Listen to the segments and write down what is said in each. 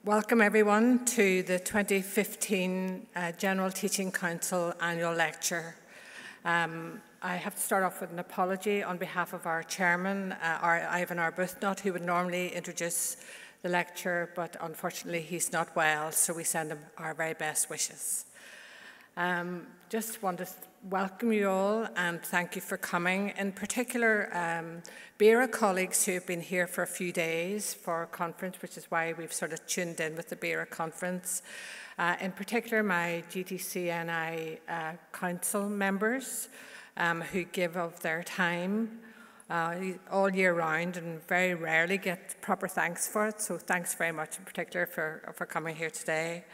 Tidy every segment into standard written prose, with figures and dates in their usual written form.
Welcome everyone to the 2015 General Teaching Council Annual Lecture. I have to start off with an apology on behalf of our chairman, Ivan Arbuthnot, who would normally introduce the lecture, but unfortunately he's not well, so we send him our very best wishes. Just want to welcome you all and thank you for coming. In particular, BERA colleagues who have been here for a few days for our conference, which is why we've sort of tuned in with the BERA conference. In particular, my GTCNI council members who give of their time all year round and very rarely get proper thanks for it. So thanks very much in particular for coming here today.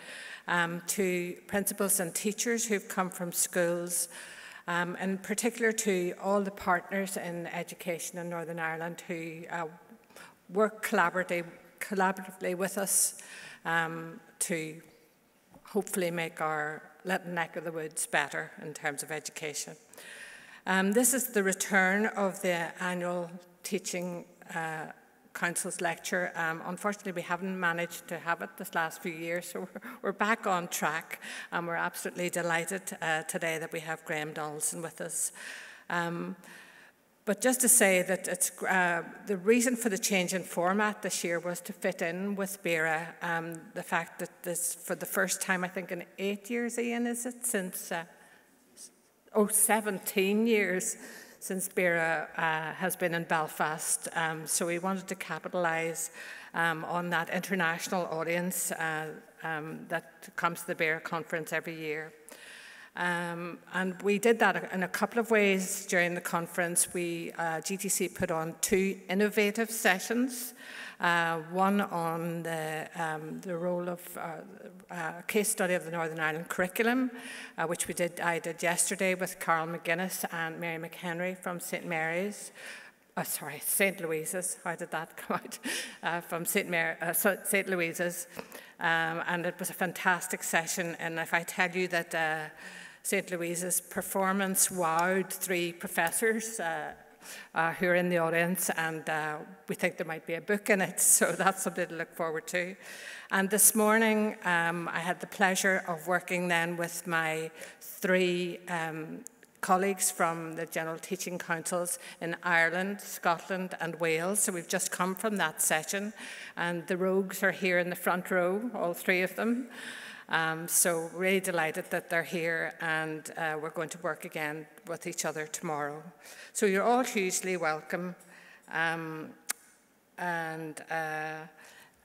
To principals and teachers who've come from schools, in particular to all the partners in education in Northern Ireland who work collaboratively with us to hopefully make our little neck of the woods better in terms of education. This is the return of the annual Teaching Council's lecture. Unfortunately, we haven't managed to have it this last few years, so we're back on track, and we're absolutely delighted today that we have Graham Donaldson with us. But just to say that it's, the reason for the change in format this year was to fit in with BERA. The fact that this, for the first time, I think in 8 years, Ian, is it, since 17 years since BERA has been in Belfast. So we wanted to capitalise on that international audience that comes to the BERA conference every year. And we did that in a couple of ways during the conference. GTC put on 2 innovative sessions, one on the role of a case study of the Northern Ireland curriculum, which I did yesterday with Carol McGuinness and Mary McHenry from St. Louise's. How did that come out? From St. Louise's. And it was a fantastic session. And if I tell you that St. Louise's performance wowed 3 professors who are in the audience, and we think there might be a book in it, so that's something to look forward to. And this morning, I had the pleasure of working then with my 3 colleagues from the General Teaching Councils in Ireland, Scotland and Wales. So we've just come from that session, and the rogues are here in the front row, all 3 of them. So really delighted that they're here, and we're going to work again with each other tomorrow. So you're all hugely welcome, and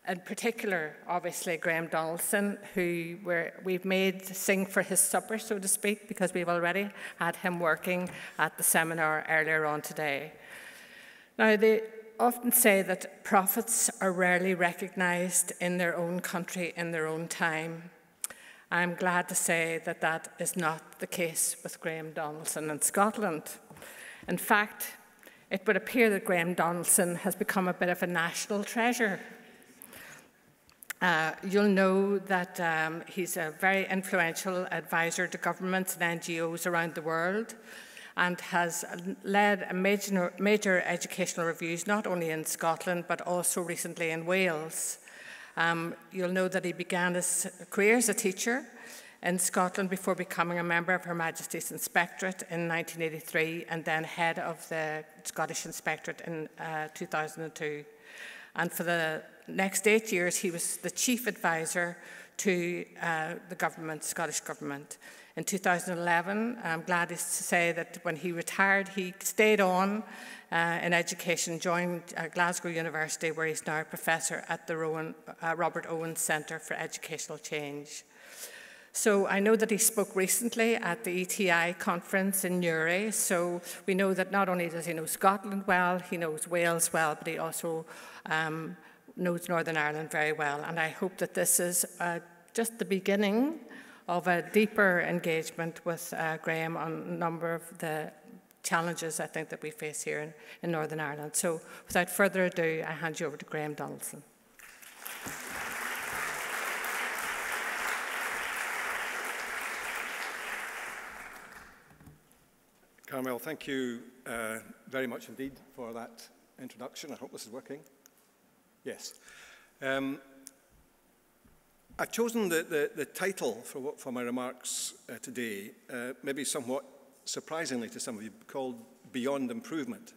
in particular, obviously, Graham Donaldson, who we've made sing for his supper, so to speak, because we've already had him working at the seminar earlier on today. Now, they often say that prophets are rarely recognised in their own country in their own time. I'm glad to say that that is not the case with Graham Donaldson in Scotland. In fact, it would appear that Graham Donaldson has become a bit of a national treasure. You'll know that he's a very influential advisor to governments and NGOs around the world, and has led a major educational reviews, not only in Scotland, but also recently in Wales. You'll know that he began his career as a teacher in Scotland before becoming a member of Her Majesty's Inspectorate in 1983, and then head of the Scottish Inspectorate in 2002. And for the next 8 years, he was the chief advisor to the government, Scottish government. In 2011, I'm glad to say that when he retired, he stayed on in education, joined Glasgow University, where he's now a professor at the Robert Owen Centre for Educational Change. So I know that he spoke recently at the ETI conference in Newry, so we know that not only does he know Scotland well, he knows Wales well, but he also knows Northern Ireland very well. And I hope that this is just the beginning of a deeper engagement with Graham on a number of the challenges I think that we face here in Northern Ireland. So without further ado, I hand you over to Graham Donaldson. Carmel, thank you very much indeed for that introduction. I hope this is working. Yes. I've chosen the title for my remarks today, maybe somewhat surprisingly to some of you, called Beyond Improvement.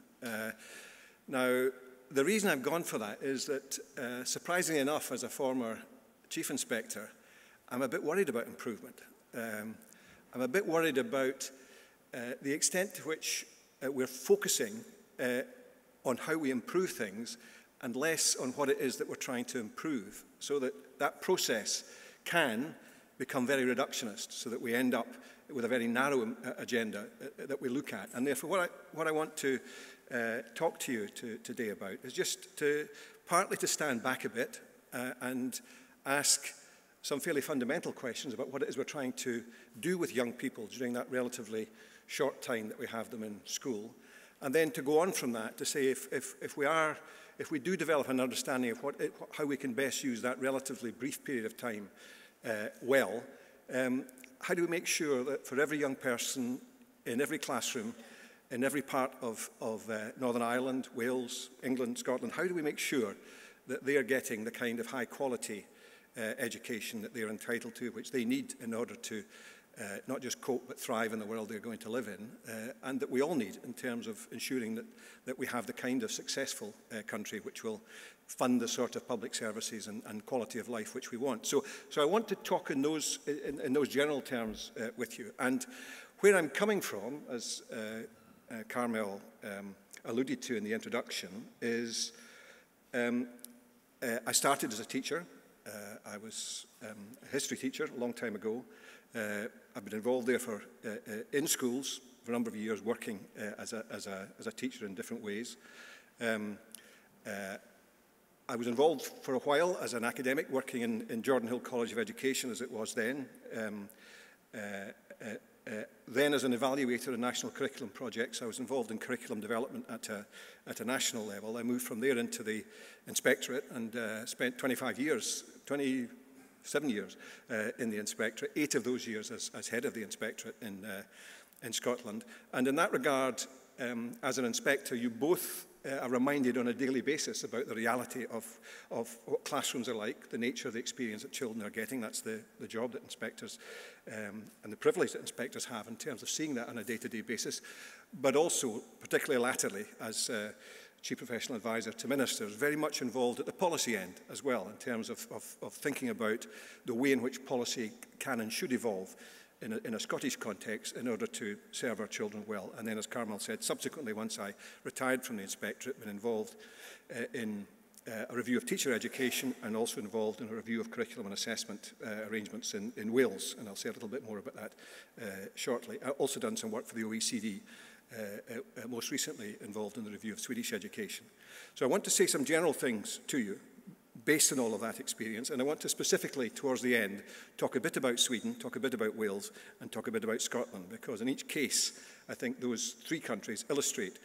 Now, the reason I've gone for that is that, surprisingly enough, as a former chief inspector, I'm a bit worried about improvement. I'm a bit worried about the extent to which we're focusing on how we improve things and less on what it is that we're trying to improve, so that that process can become very reductionist, so that we end up with a very narrow agenda that we look at. And therefore, what I want to talk to you today about is just partly to stand back a bit and ask some fairly fundamental questions about what it is we're trying to do with young people during that relatively short time that we have them in school. And then to go on from that to say if we do develop an understanding of how we can best use that relatively brief period of time well, how do we make sure that for every young person in every classroom, in every part of Northern Ireland, Wales, England, Scotland, how do we make sure that they are getting the kind of high quality education that they're entitled to, which they need in order to not just cope but thrive in the world they're going to live in, and that we all need in terms of ensuring that we have the kind of successful country which will fund the sort of public services and quality of life which we want. So I want to talk in those general terms with you. And where I'm coming from, as Carmel alluded to in the introduction, is I started as a teacher. I was a history teacher a long time ago. I've been involved there in schools for a number of years, working as a teacher in different ways. I was involved for a while as an academic, working in Jordan Hill College of Education, as it was then. Then as an evaluator in national curriculum projects, I was involved in curriculum development at a national level. I moved from there into the inspectorate and spent 27 years in the inspectorate, 8 of those years as head of the inspectorate in Scotland. And in that regard, as an inspector, you both are reminded on a daily basis about the reality of what classrooms are like, the nature of the experience that children are getting. That's the job that inspectors and the privilege that inspectors have in terms of seeing that on a day-to-day basis, but also, particularly latterly, as Chief Professional Advisor to Ministers, very much involved at the policy end as well, in terms of thinking about the way in which policy can and should evolve in a Scottish context in order to serve our children well. And then, as Carmel said, subsequently, once I retired from the inspectorate, been involved in a review of teacher education and also involved in a review of curriculum and assessment arrangements in Wales. And I'll say a little bit more about that shortly. I've also done some work for the OECD, most recently involved in the review of Swedish education. So I want to say some general things to you based on all of that experience, and I want to specifically, towards the end, talk a bit about Sweden, talk a bit about Wales, and talk a bit about Scotland, because in each case, I think those 3 countries illustrate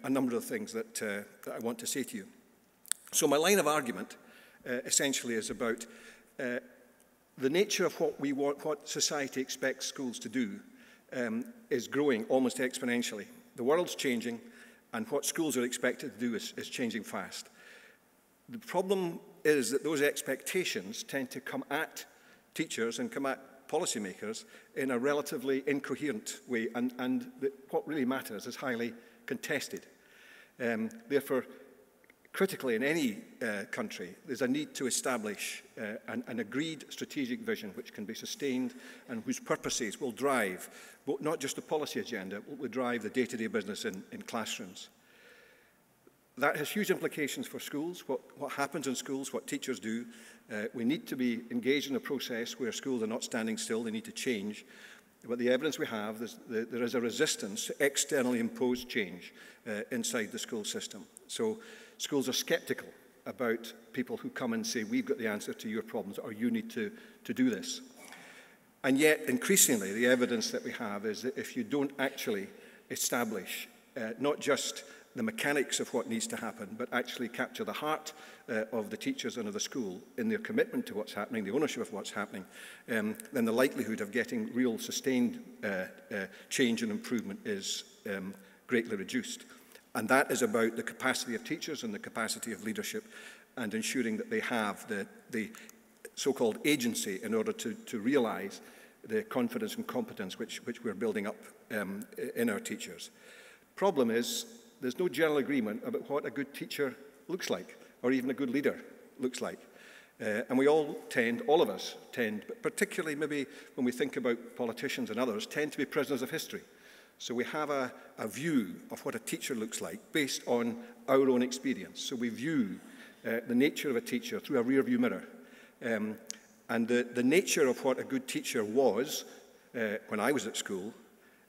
a number of things that I want to say to you. So my line of argument, essentially, is about the nature of what we want, what society expects schools to do, is growing almost exponentially. The world's changing, and what schools are expected to do is changing fast. The problem is that those expectations tend to come at teachers and come at policymakers in a relatively incoherent way, and what really matters is highly contested. Therefore, critically in any country, there's a need to establish an agreed strategic vision which can be sustained and whose purposes will drive not just the policy agenda, but will drive the day-to-day business in classrooms. That has huge implications for schools, what happens in schools, what teachers do. We need to be engaged in a process where schools are not standing still, they need to change. But the evidence we have is there is a resistance to externally imposed change inside the school system. So schools are sceptical about people who come and say, we've got the answer to your problems, or you need to do this. And yet, increasingly, the evidence that we have is that if you don't actually establish not just the mechanics of what needs to happen, but actually capture the heart of the teachers and of the school in their commitment to what's happening, the ownership of what's happening, then the likelihood of getting real sustained change and improvement is greatly reduced. And that is about the capacity of teachers and the capacity of leadership and ensuring that they have the so-called agency in order to realise the confidence and competence which we're building up in our teachers. Problem is, there's no general agreement about what a good teacher looks like, or even a good leader looks like. And we all of us tend, but particularly maybe when we think about politicians and others, tend to be prisoners of history. So we have a view of what a teacher looks like based on our own experience. So we view the nature of a teacher through a rear-view mirror. And the nature of what a good teacher was when I was at school,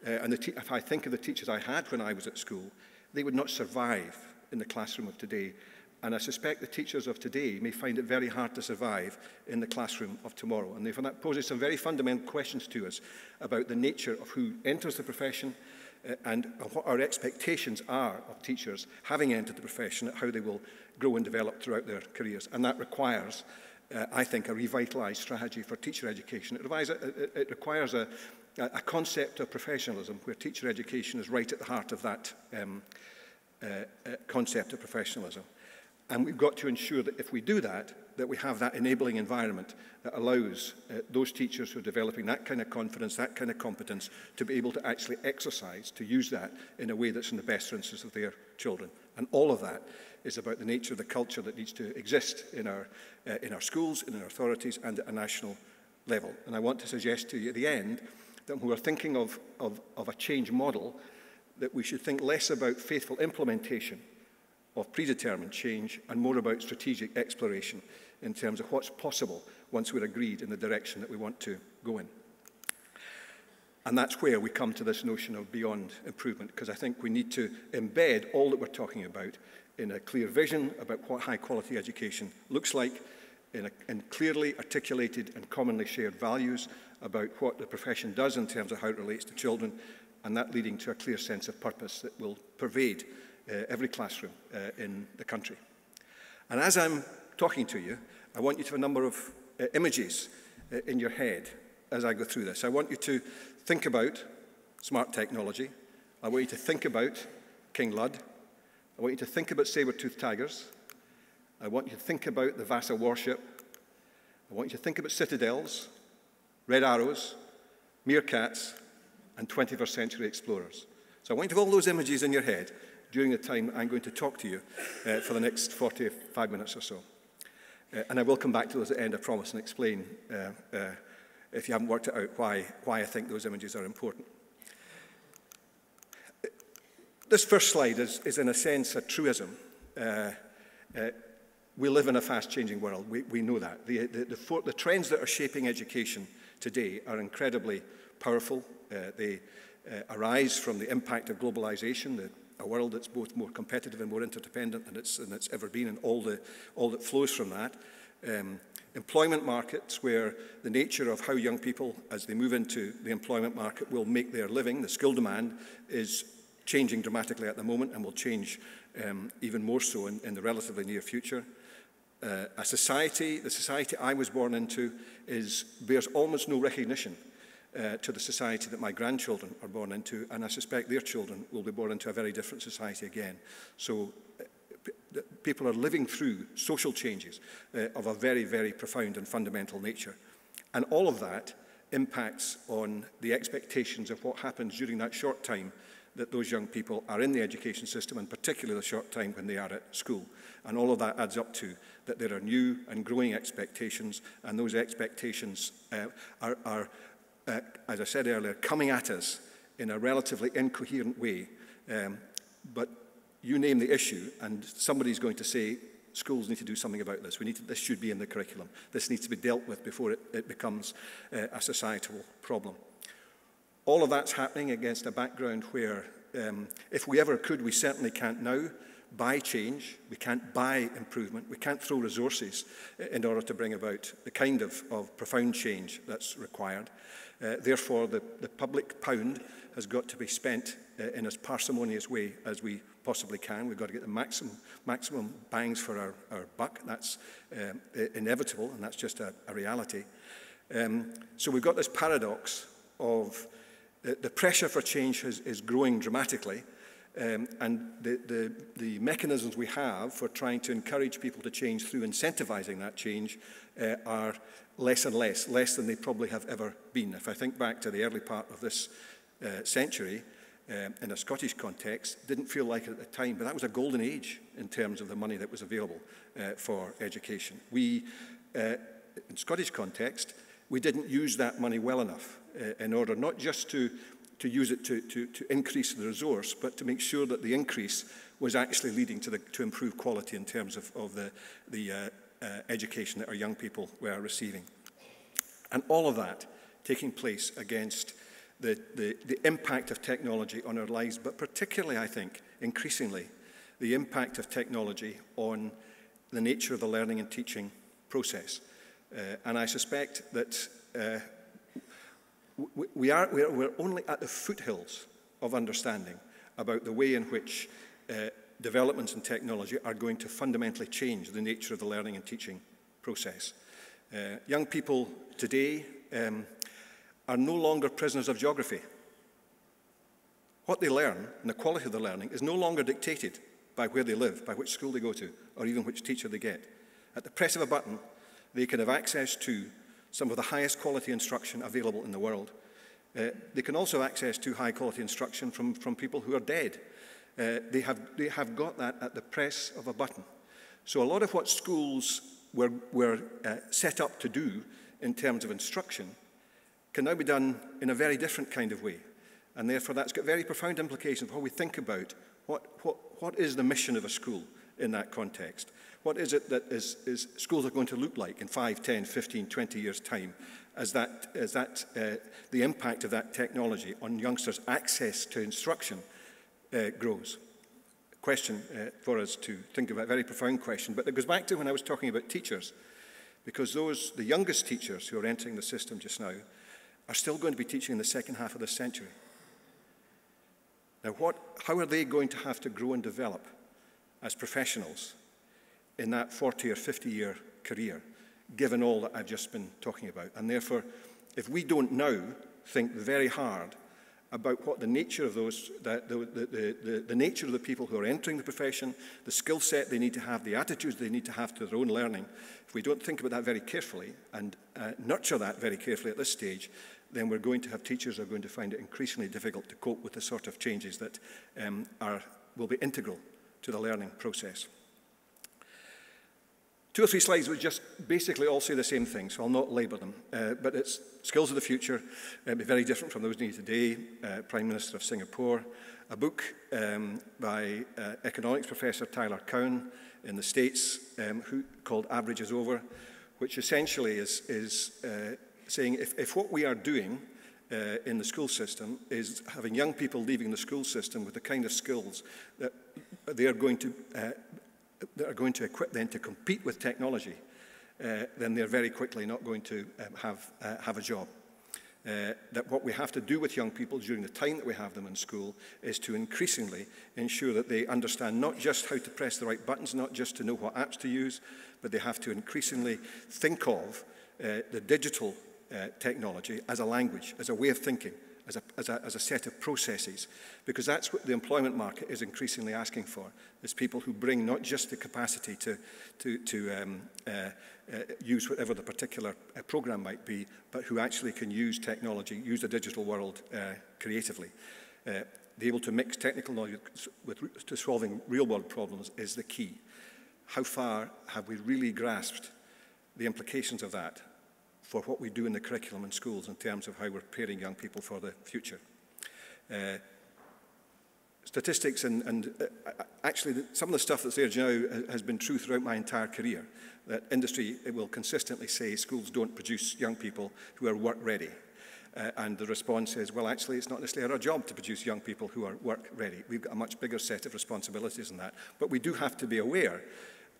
and if I think of the teachers I had when I was at school, they would not survive in the classroom of today. And I suspect the teachers of today may find it very hard to survive in the classroom of tomorrow. And therefore that poses some very fundamental questions to us about the nature of who enters the profession and what our expectations are of teachers having entered the profession, how they will grow and develop throughout their careers. And that requires, I think, a revitalised strategy for teacher education. It requires a concept of professionalism where teacher education is right at the heart of that concept of professionalism. And we've got to ensure that if we do that, that we have that enabling environment that allows those teachers who are developing that kind of confidence, that kind of competence, to be able to actually exercise, to use that in a way that's in the best interests of their children. And all of that is about the nature of the culture that needs to exist in our schools, in our authorities, and at a national level. And I want to suggest to you at the end that when we're thinking of a change model, that we should think less about faithful implementation of predetermined change and more about strategic exploration in terms of what's possible once we're agreed in the direction that we want to go in. And that's where we come to this notion of beyond improvement, because I think we need to embed all that we're talking about in a clear vision about what high-quality education looks like, in clearly articulated and commonly shared values about what the profession does in terms of how it relates to children, and that leading to a clear sense of purpose that will pervade every classroom in the country. And as I'm talking to you, I want you to have a number of images in your head as I go through this. I want you to think about smart technology. I want you to think about King Lud. I want you to think about saber-toothed tigers. I want you to think about the Vasa warship. I want you to think about citadels, red arrows, meerkats, and 21st century explorers. So I want you to have all those images in your head during the time I'm going to talk to you for the next 45 minutes or so. And I will come back to those at the end, I promise, and explain, if you haven't worked it out, why I think those images are important. This first slide is in a sense, a truism. We live in a fast-changing world. We know that. The trends that are shaping education today are incredibly powerful. They arise from the impact of globalization, a world that's both more competitive and more interdependent than it's ever been, and all that flows from that. Employment markets, where the nature of how young people, as they move into the employment market, will make their living, the skill demand, is changing dramatically at the moment and will change even more so in the relatively near future. The society I was born into bears almost no recognition to the society that my grandchildren are born into, and I suspect their children will be born into a very different society again. So people are living through social changes of a very, very profound and fundamental nature. And all of that impacts on the expectations of what happens during that short time that those young people are in the education system, and particularly the short time when they are at school. And all of that adds up to that there are new and growing expectations, and those expectations are as I said earlier, coming at us in a relatively incoherent way. But you name the issue, and somebody's going to say, schools need to do something about this. This should be in the curriculum. This needs to be dealt with before it becomes a societal problem. All of that's happening against a background where, if we ever could, we certainly can't now buy change. We can't buy improvement. We can't throw resources in order to bring about the kind of profound change that's required. Therefore, the public pound has got to be spent in as parsimonious way as we possibly can. We've got to get the maximum bangs for our buck. That's inevitable, and that's just a reality. So we've got this paradox of the pressure for change is growing dramatically, And the mechanisms we have for trying to encourage people to change through incentivizing that change are less and less than they probably have ever been. If I think back to the early part of this century, in a Scottish context, didn't feel like it at the time, but that was a golden age in terms of the money that was available for education. We, in Scottish context, we didn't use that money well enough in order not just to use it to increase the resource, but to make sure that the increase was actually leading to improved quality in terms of the education that our young people were receiving. And all of that taking place against the impact of technology on our lives, but particularly, I think, increasingly, the impact of technology on the nature of the learning and teaching process. And I suspect that we're only at the foothills of understanding about the way in which developments in technology are going to fundamentally change the nature of the learning and teaching process. Young people today are no longer prisoners of geography. What they learn and the quality of their learning is no longer dictated by where they live, by which school they go to, or even which teacher they get. At the press of a button, they can have access to some of the highest quality instruction available in the world. They can also have access to high quality instruction from people who are dead. They have got that at the press of a button. So a lot of what schools were set up to do in terms of instruction can now be done in a very different kind of way. And therefore that's got very profound implications for how we think about what is the mission of a school in that context. What is it that schools are going to look like in 5, 10, 15, 20 years' time as the impact of that technology on youngsters' access to instruction grows? A question for us to think about, a very profound question, but it goes back to when I was talking about teachers, because the youngest teachers who are entering the system just now are still going to be teaching in the second half of this century. Now, how are they going to have to grow and develop as professionals in that 40 or 50-year career, given all that I've just been talking about? And therefore, if we don't now think very hard about what the nature of the nature of the people who are entering the profession, the skill set they need to have, the attitudes they need to have to their own learning, if we don't think about that very carefully and nurture that very carefully at this stage, then we're going to have teachers who are going to find it increasingly difficult to cope with the sort of changes that will be integral to the learning process. 2 or 3 slides which just basically all say the same thing, so I'll not labour them. But it's skills of the future. It'll be very different from those needed today. Prime Minister of Singapore. A book by economics professor Tyler Cowen in the States called Average is Over, which essentially is saying if what we are doing in the school system is having young people leaving the school system with the kind of skills that they are going to equip them to compete with technology, then they're very quickly not going to have a job. That what we have to do with young people during the time that we have them in school is to increasingly ensure that they understand not just how to press the right buttons, not just to know what apps to use, but they have to increasingly think of the digital technology as a language, as a way of thinking, as a set of processes, because that's what the employment market is increasingly asking for, is people who bring not just the capacity to use whatever the particular program might be, but who actually can use technology, use the digital world creatively. Be able to mix technical knowledge to solving real-world problems is the key. How far have we really grasped the implications of that for what we do in the curriculum in schools in terms of how we're preparing young people for the future? Statistics and actually some of the stuff that's there now has been true throughout my entire career, that industry will consistently say schools don't produce young people who are work ready. And the response is, well, actually, it's not necessarily our job to produce young people who are work ready. We've got a much bigger set of responsibilities than that. But we do have to be aware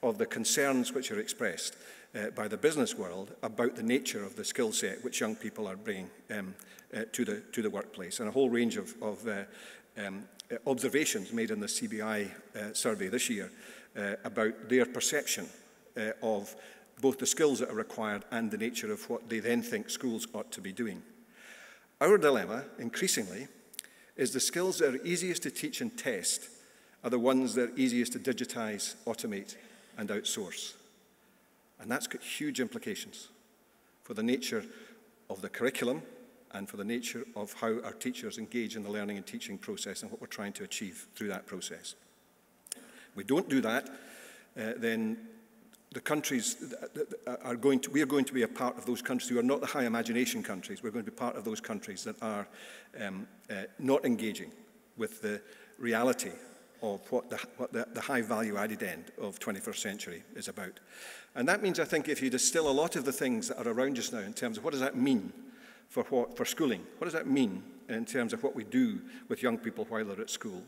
of the concerns which are expressed by the business world about the nature of the skill set which young people are bringing to the workplace. And a whole range of observations made in the CBI survey this year about their perception of both the skills that are required and the nature of what they then think schools ought to be doing. Our dilemma, increasingly, is the skills that are easiest to teach and test are the ones that are easiest to digitize, automate, and outsource. And that's got huge implications for the nature of the curriculum and for the nature of how our teachers engage in the learning and teaching process and what we're trying to achieve through that process. If we don't do that, then the countries we are going to be a part of those countries who are not the high imagination countries. We're going to be part of those countries that are not engaging with the reality of what the high value added end of 21st century is about. And that means, I think, if you distill a lot of the things that are around us now in terms of what does that mean for schooling, what does that mean in terms of what we do with young people while they're at school,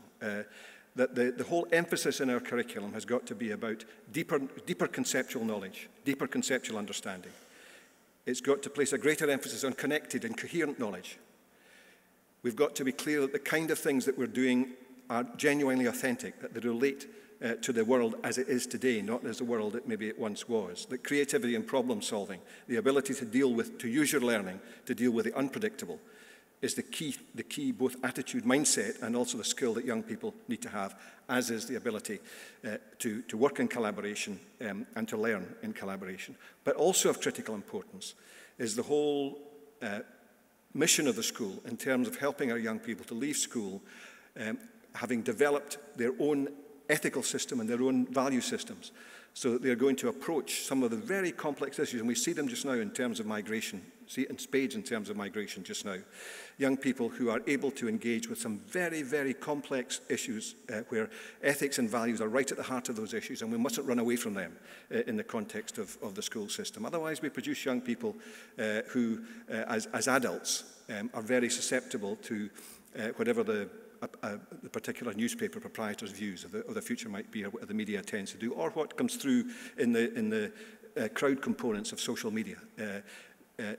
that the whole emphasis in our curriculum has got to be about deeper conceptual knowledge, deeper conceptual understanding. It's got to place a greater emphasis on connected and coherent knowledge. We've got to be clear that the kind of things that we're doing are genuinely authentic, that they relate to the world as it is today, not as the world that maybe it once was. That creativity and problem solving, the ability to use your learning, to deal with the unpredictable, is the key both attitude, mindset, and also the skill that young people need to have, as is the ability to work in collaboration and to learn in collaboration. But also of critical importance is the whole mission of the school in terms of helping our young people to leave school having developed their own ethical system and their own value systems, so that they're going to approach some of the very complex issues, and we see them just now in terms of migration, see it in spades in terms of migration just now. Young people who are able to engage with some very, very complex issues where ethics and values are right at the heart of those issues, and we mustn't run away from them in the context of the school system. Otherwise, we produce young people who, as adults, are very susceptible to whatever the particular newspaper proprietor's views of the future might be, or what the media tends to do, or what comes through in the crowd components of social media.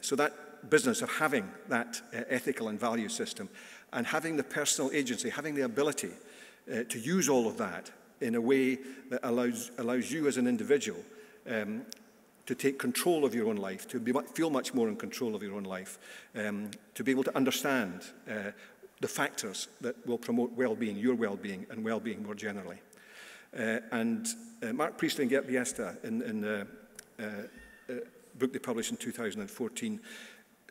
So that business of having that ethical and value system and having the personal agency, having the ability to use all of that in a way that allows you as an individual to take control of your own life, to feel much more in control of your own life, to be able to understand the factors that will promote well-being, your well-being, and well-being more generally. Mark Priestley and Gert Biesta, in the book they published in 2014,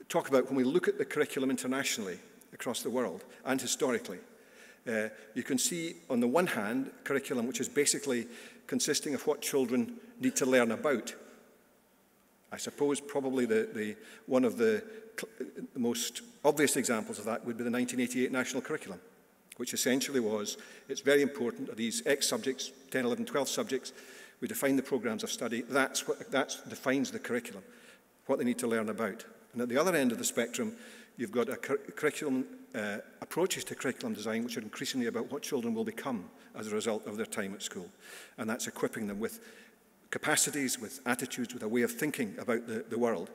talk about when we look at the curriculum internationally across the world and historically, you can see on the one hand curriculum which is basically consisting of what children need to learn about. I suppose probably one of the most obvious examples of that would be the 1988 national curriculum, which essentially was, it's very important that these X subjects, 10, 11, 12 subjects, we define the programs of study, that defines the curriculum, what they need to learn about. And at the other end of the spectrum, you've got a curriculum, approaches to curriculum design which are increasingly about what children will become as a result of their time at school. And that's equipping them with capacities, with attitudes, with a way of thinking about the world,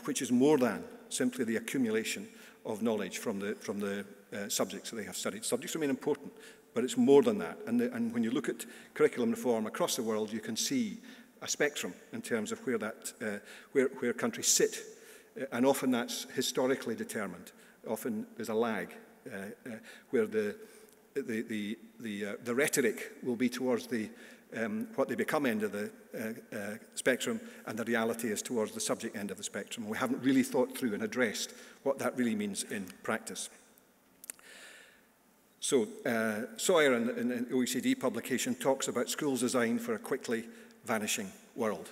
which is more than simply the accumulation of knowledge from the subjects that they have studied. Subjects remain important, but it's more than that. And when you look at curriculum reform across the world, you can see a spectrum in terms of where countries sit, and often that's historically determined. Often there's a lag where the rhetoric will be towards what they become end of the spectrum, and the reality is towards the subject end of the spectrum. We haven't really thought through and addressed what that really means in practice. So Sawyer, in an OECD publication, talks about schools designed for a quickly vanishing world.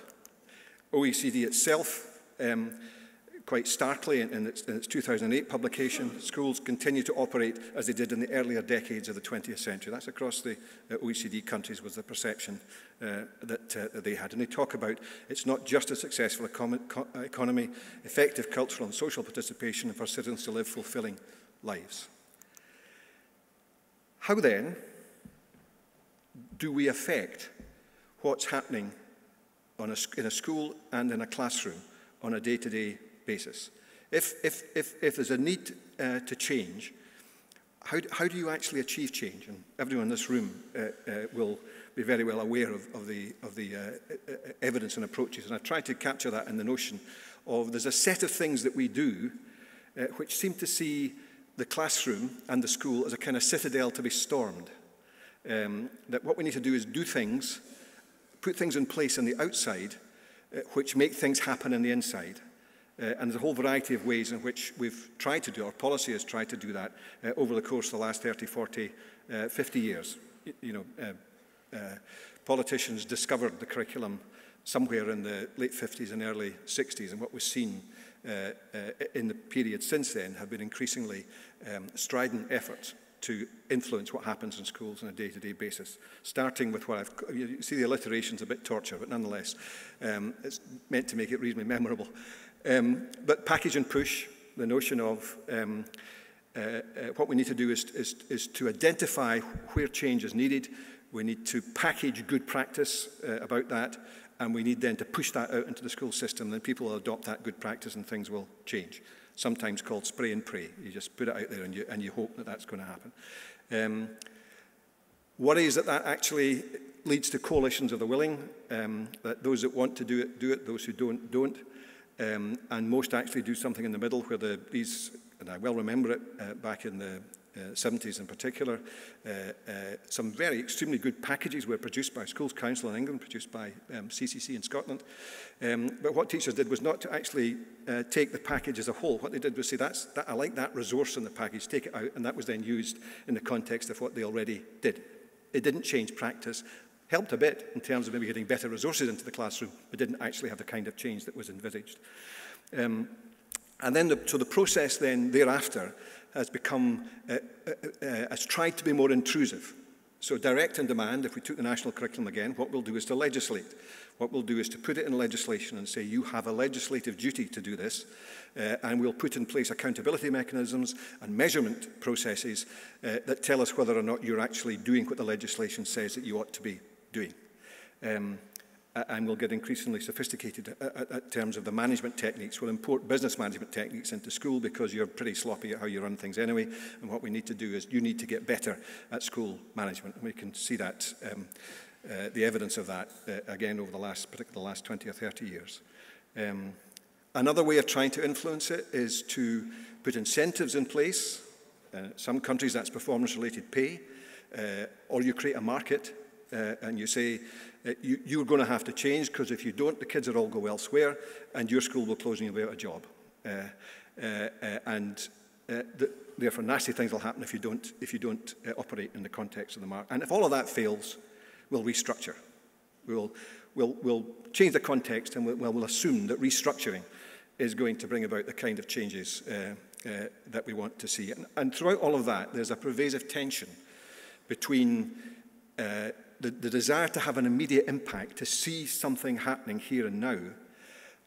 OECD itself, quite starkly in its 2008 publication, schools continue to operate as they did in the earlier decades of the 20th century. That's across the OECD countries was the perception that they had. And they talk about it's not just a successful economy, effective cultural and social participation, and for citizens to live fulfilling lives. How then do we affect what's happening in a school and in a classroom on a day-to-day basis? If there's a need to change, how do you actually achieve change? And everyone in this room will be very well aware of the evidence and approaches, and I've tried to capture that in the notion of there's a set of things that we do which seem to see the classroom and the school as a kind of citadel to be stormed. That what we need to do is do things, put things in place on the outside which make things happen on the inside. And there's a whole variety of ways in which we've tried to do, our policy has tried to do that over the course of the last 30, 40, 50 years. Politicians discovered the curriculum somewhere in the late 50s and early 60s, and what we've seen in the period since then have been increasingly strident efforts to influence what happens in schools on a day-to-day basis, starting with what you see the alliteration's a bit torture, but nonetheless, it's meant to make it reasonably memorable. But package and push, the notion of what we need to do is to identify where change is needed. We need to package good practice about that, and we need then to push that out into the school system. Then people will adopt that good practice and things will change. Sometimes called spray and pray. You just put it out there and you hope that that's going to happen. Worries that actually leads to coalitions of the willing, that those that want to do it, those who don't. And most actually do something in the middle where these, and I well remember it back in the 70s in particular, some very extremely good packages were produced by Schools Council in England, produced by CCC in Scotland. But what teachers did was not to actually take the package as a whole. What they did was say, I like that resource in the package, take it out, and that was then used in the context of what they already did. It didn't change practice. Helped a bit in terms of maybe getting better resources into the classroom, but didn't actually have the kind of change that was envisaged. And then so the process then thereafter has become, has tried to be more intrusive. So direct and demand, if we took the national curriculum again, what we'll do is to legislate. What we'll do is to put it in legislation and say, you have a legislative duty to do this, and we'll put in place accountability mechanisms and measurement processes that tell us whether or not you're actually doing what the legislation says that you ought to be doing. And we'll get increasingly sophisticated in terms of the management techniques. We'll import business management techniques into school because you're pretty sloppy at how you run things anyway. And what we need to do is you need to get better at school management. And we can see that, the evidence of that, again, over particularly the last 20 or 30 years. Another way of trying to influence it is to put incentives in place. Some countries that's performance-related pay. Or you create a market and you say, you're going to have to change because if you don't, the kids will all go elsewhere and your school will close and you'll be out of a job. Therefore, nasty things will happen if you don't operate in the context of the market. And if all of that fails, we'll restructure. We'll change the context and we'll assume that restructuring is going to bring about the kind of changes that we want to see. And throughout all of that, there's a pervasive tension between the desire to have an immediate impact, to see something happening here and now,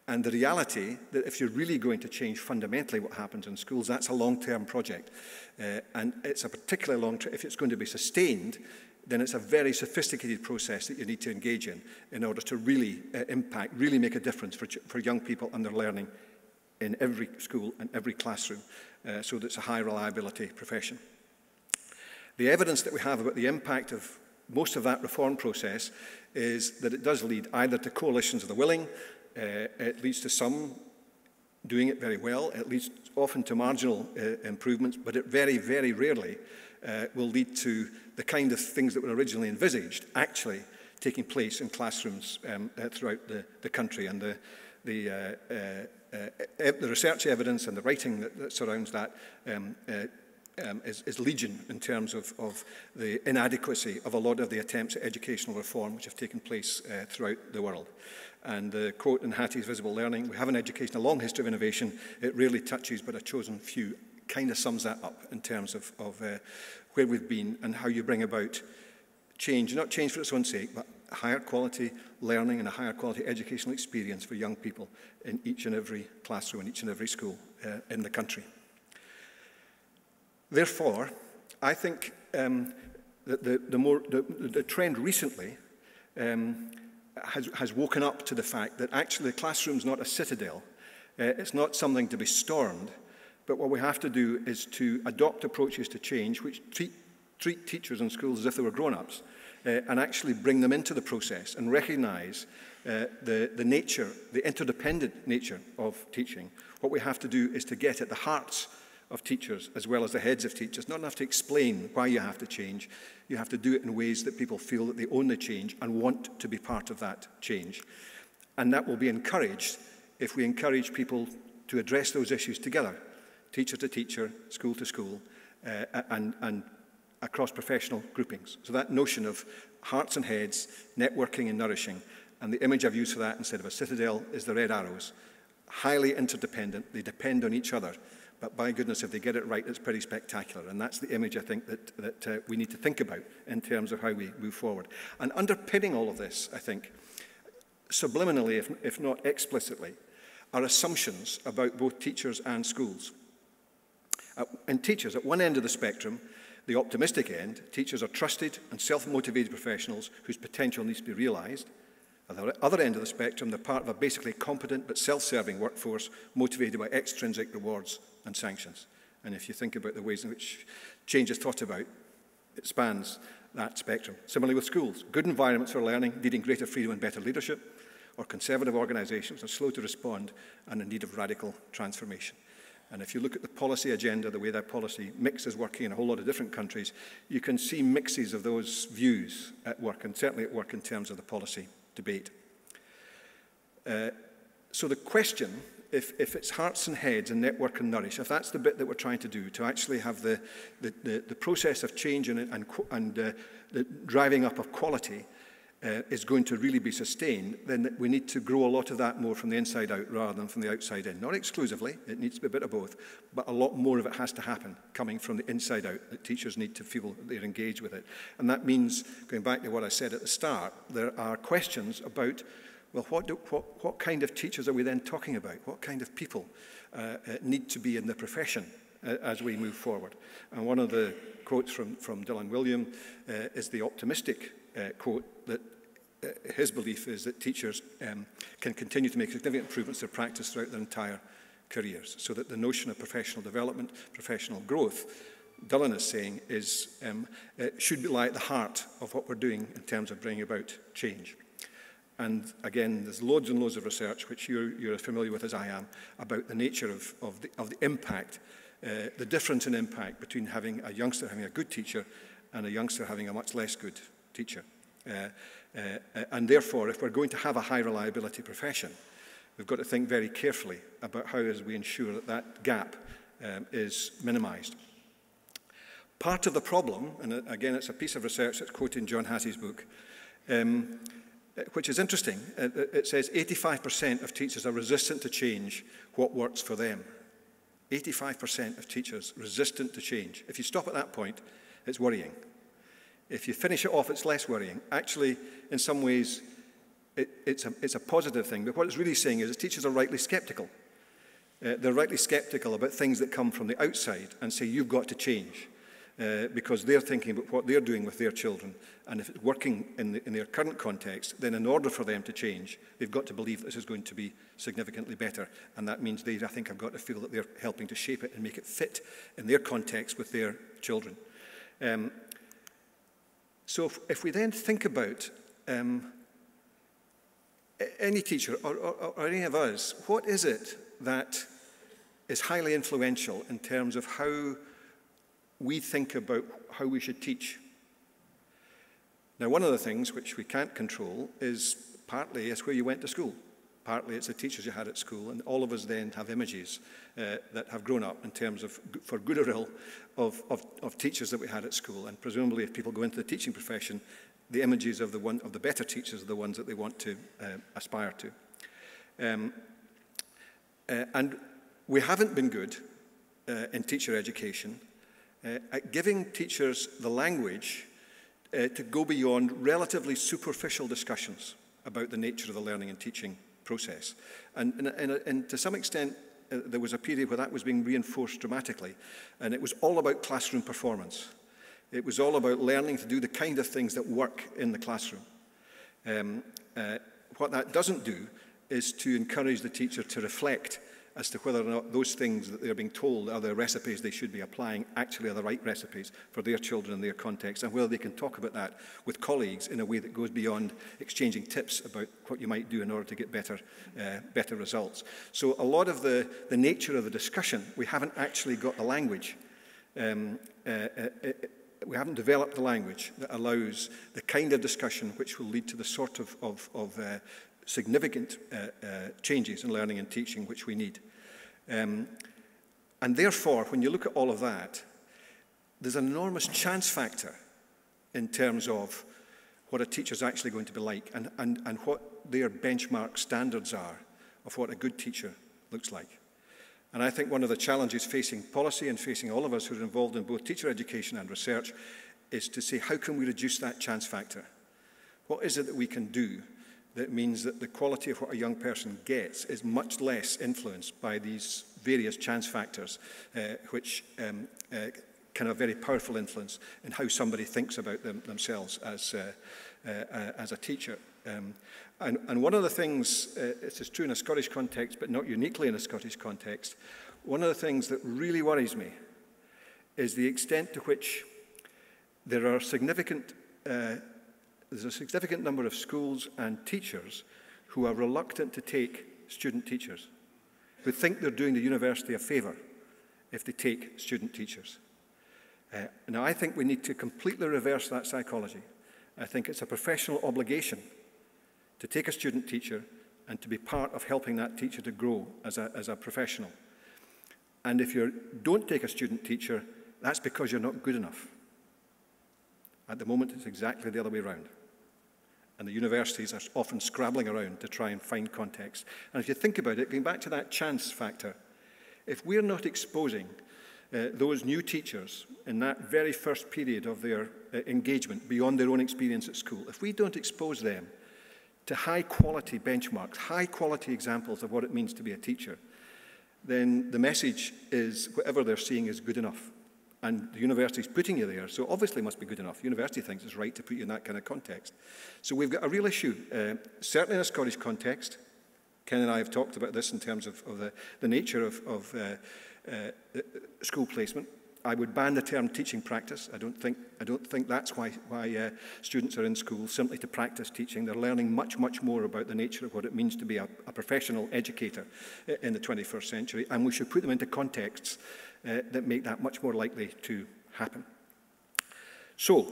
and the reality that if you're really going to change fundamentally what happens in schools, that's a long-term project. And it's a particularly long-term, if it's going to be sustained, then it's a very sophisticated process that you need to engage in order to really impact, really make a difference for young people and their learning in every school and every classroom, so that it's a high reliability profession. The evidence that we have about the impact of most of that reform process is that it does lead either to coalitions of the willing, it leads to some doing it very well, it leads often to marginal improvements, but it very, very rarely will lead to the kind of things that were originally envisaged actually taking place in classrooms throughout the country. And the research evidence and the writing that surrounds that is legion in terms of the inadequacy of a lot of the attempts at educational reform which have taken place throughout the world. And the quote in Hattie's Visible Learning, we have an education, a long history of innovation, it rarely touches but a chosen few, kind of sums that up in terms of where we've been and how you bring about change, not change for its own sake, but higher quality learning and a higher quality educational experience for young people in each and every classroom, in each and every school in the country. Therefore, I think that the trend recently has woken up to the fact that actually the classroom's not a citadel. It's not something to be stormed, but what we have to do is to adopt approaches to change which treat teachers in schools as if they were grown-ups and actually bring them into the process and recognize the nature, the interdependent nature of teaching. What we have to do is to get at the hearts of teachers, as well as the heads of teachers. Not enough to explain why you have to change. You have to do it in ways that people feel that they own the change and want to be part of that change. And that will be encouraged if we encourage people to address those issues together, teacher to teacher, school to school, and across professional groupings. So that notion of hearts and heads, networking and nourishing, and the image I've used for that instead of a citadel is the red arrows. Highly interdependent, they depend on each other, but by goodness, if they get it right, it's pretty spectacular. And that's the image I think that we need to think about in terms of how we move forward. And underpinning all of this, I think, subliminally, if not explicitly, are assumptions about both teachers and schools. And teachers, at one end of the spectrum, the optimistic end, teachers are trusted and self-motivated professionals whose potential needs to be realised. At the other end of the spectrum, they're part of a basically competent but self-serving workforce motivated by extrinsic rewards and sanctions. And if you think about the ways in which change is thought about, it spans that spectrum. Similarly with schools, good environments for learning, needing greater freedom and better leadership, or conservative organisations are slow to respond and in need of radical transformation. And if you look at the policy agenda, the way that policy mix is working in a whole lot of different countries, you can see mixes of those views at work, and certainly at work in terms of the policy debate. So the question, if it's hearts and heads and network and nourish, if that's the bit that we're trying to do, to actually have the process of change and the driving up of quality is going to really be sustained, then we need to grow a lot of that more from the inside out rather than from the outside in. Not exclusively, it needs to be a bit of both, but a lot more of it has to happen coming from the inside out, that teachers need to feel that they're engaged with it. And that means, going back to what I said at the start, there are questions about, well, what kind of teachers are we then talking about? What kind of people need to be in the profession as we move forward? And one of the quotes from Dylan William is the optimistic quote that his belief is that teachers can continue to make significant improvements to their practice throughout their entire careers, so that the notion of professional development, professional growth, Dylan is saying, should lie at the heart of what we're doing in terms of bringing about change. And again, there's loads and loads of research, which you're as familiar with as I am, about the nature of the impact, the difference in impact between having a youngster having a good teacher and a youngster having a much less good teacher. And therefore, if we're going to have a high reliability profession, we've got to think very carefully about how as we ensure that that gap is minimised. Part of the problem, and again it's a piece of research that's quoted in John Hattie's book, which is interesting. It says 85% of teachers are resistant to change what works for them. 85% of teachers resistant to change. If you stop at that point, it's worrying. If you finish it off, it's less worrying. Actually, in some ways, it's a positive thing. But what it's really saying is that teachers are rightly sceptical. They're rightly sceptical about things that come from the outside and say, you've got to change. Because they're thinking about what they're doing with their children. And if it's working in their current context, then in order for them to change, they've got to believe this is going to be significantly better. And that means they, I think, have got to feel that they're helping to shape it and make it fit in their context with their children. So if we then think about any teacher or any of us, what is it that is highly influential in terms of how we think about how we should teach? Now, one of the things which we can't control is partly it's where you went to school. Partly it's the teachers you had at school, and all of us then have images that have grown up in terms of, for good or ill, of teachers that we had at school. And presumably if people go into the teaching profession, the images of the better teachers are the ones that they want to aspire to. And we haven't been good in teacher education at giving teachers the language to go beyond relatively superficial discussions about the nature of the learning and teaching process. And to some extent, there was a period where that was being reinforced dramatically, and it was all about classroom performance. It was all about learning to do the kind of things that work in the classroom. What that doesn't do is to encourage the teacher to reflect as to whether or not those things that they're being told are the recipes they should be applying actually are the right recipes for their children and their context, and whether they can talk about that with colleagues in a way that goes beyond exchanging tips about what you might do in order to get better results. So a lot of the nature of the discussion, we haven't actually got the language. We haven't developed the language that allows the kind of discussion which will lead to the sort of significant changes in learning and teaching which we need. And therefore, when you look at all of that, there's an enormous chance factor in terms of what a teacher's actually going to be like and what their benchmark standards are of what a good teacher looks like. And I think one of the challenges facing policy and facing all of us who are involved in both teacher education and research is to say, how can we reduce that chance factor? What is it that we can do that means that the quality of what a young person gets is much less influenced by these various chance factors, which can have very powerful influence in how somebody thinks about themselves as a teacher. And one of the things, this is true in a Scottish context, but not uniquely in a Scottish context, one of the things that really worries me is the extent to which there are there's a significant number of schools and teachers who are reluctant to take student teachers, who think they're doing the university a favour if they take student teachers. Now, I think we need to completely reverse that psychology. I think it's a professional obligation to take a student teacher and to be part of helping that teacher to grow as a professional. And if you don't take a student teacher, that's because you're not good enough. At the moment, it's exactly the other way around. And the universities are often scrabbling around to try and find context. And if you think about it, going back to that chance factor, if we're not exposing those new teachers in that very first period of their engagement beyond their own experience at school, if we don't expose them to high-quality benchmarks, high-quality examples of what it means to be a teacher, then the message is whatever they're seeing is good enough. And the university's putting you there, so obviously it must be good enough. The university thinks it's right to put you in that kind of context. So we've got a real issue, certainly in a Scottish context. Ken and I have talked about this in terms of the nature of school placement. I would ban the term teaching practice. I don't think that's why students are in school, simply to practice teaching. They're learning much, much more about the nature of what it means to be a professional educator in the 21st century, and we should put them into contexts that make that much more likely to happen. So,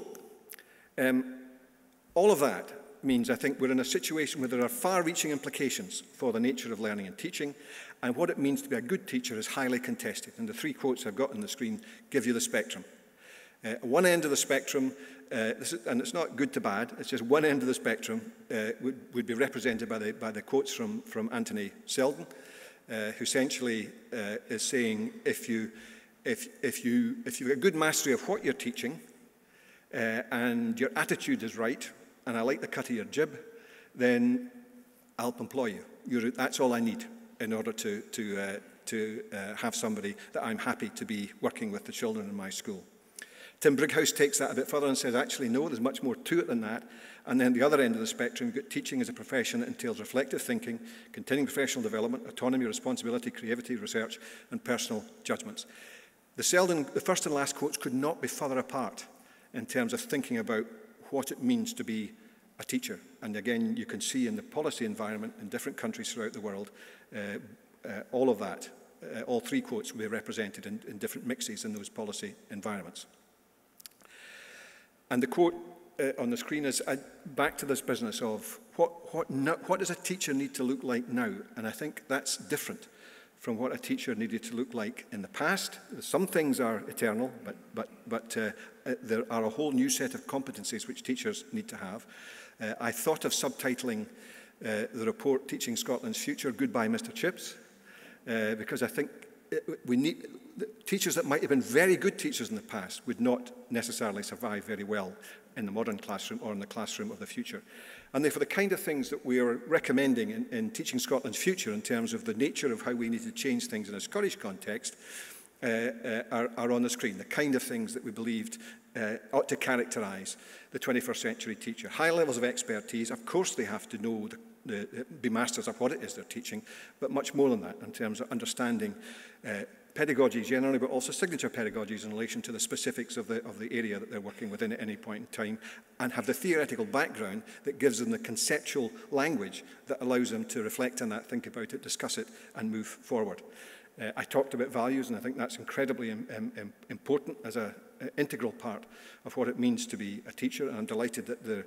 all of that means I think we're in a situation where there are far-reaching implications for the nature of learning and teaching, and what it means to be a good teacher is highly contested. And the three quotes I've got on the screen give you the spectrum. One end of the spectrum, and it's not good to bad, it's just one end of the spectrum would be represented by the quotes from Anthony Seldon, who essentially is saying if you've got a good mastery of what you're teaching and your attitude is right, and I like the cut of your jib, then I'll employ you. That's all I need in order to have somebody that I'm happy to be working with the children in my school. Tim Brighouse takes that a bit further and says, actually, no, there's much more to it than that. And then the other end of the spectrum, you've got teaching as a profession that entails reflective thinking, continuing professional development, autonomy, responsibility, creativity, research, and personal judgments. The first and last quotes could not be further apart in terms of thinking about what it means to be a teacher. And again, you can see in the policy environment in different countries throughout the world, all of that, all three quotes will be represented in different mixes in those policy environments. And the quote on the screen is back to this business of what does a teacher need to look like now? And I think that's different from what a teacher needed to look like in the past. Some things are eternal, but there are a whole new set of competencies which teachers need to have. I thought of subtitling the report, Teaching Scotland's Future, Goodbye Mr. Chips, because I think we need teachers that might have been very good teachers in the past would not necessarily survive very well in the modern classroom or in the classroom of the future. And therefore, the kind of things that we are recommending in Teaching Scotland's Future in terms of the nature of how we need to change things in a Scottish context are on the screen. The kind of things that we believed ought to characterise the 21st century teacher. High levels of expertise. Of course, they have to know be masters of what it is they're teaching, but much more than that in terms of understanding pedagogy generally, but also signature pedagogies in relation to the specifics of the area that they're working within at any point in time, and have the theoretical background that gives them the conceptual language that allows them to reflect on that, think about it, discuss it, and move forward. I talked about values, and I think that's incredibly important as an integral part of what it means to be a teacher, and I'm delighted that the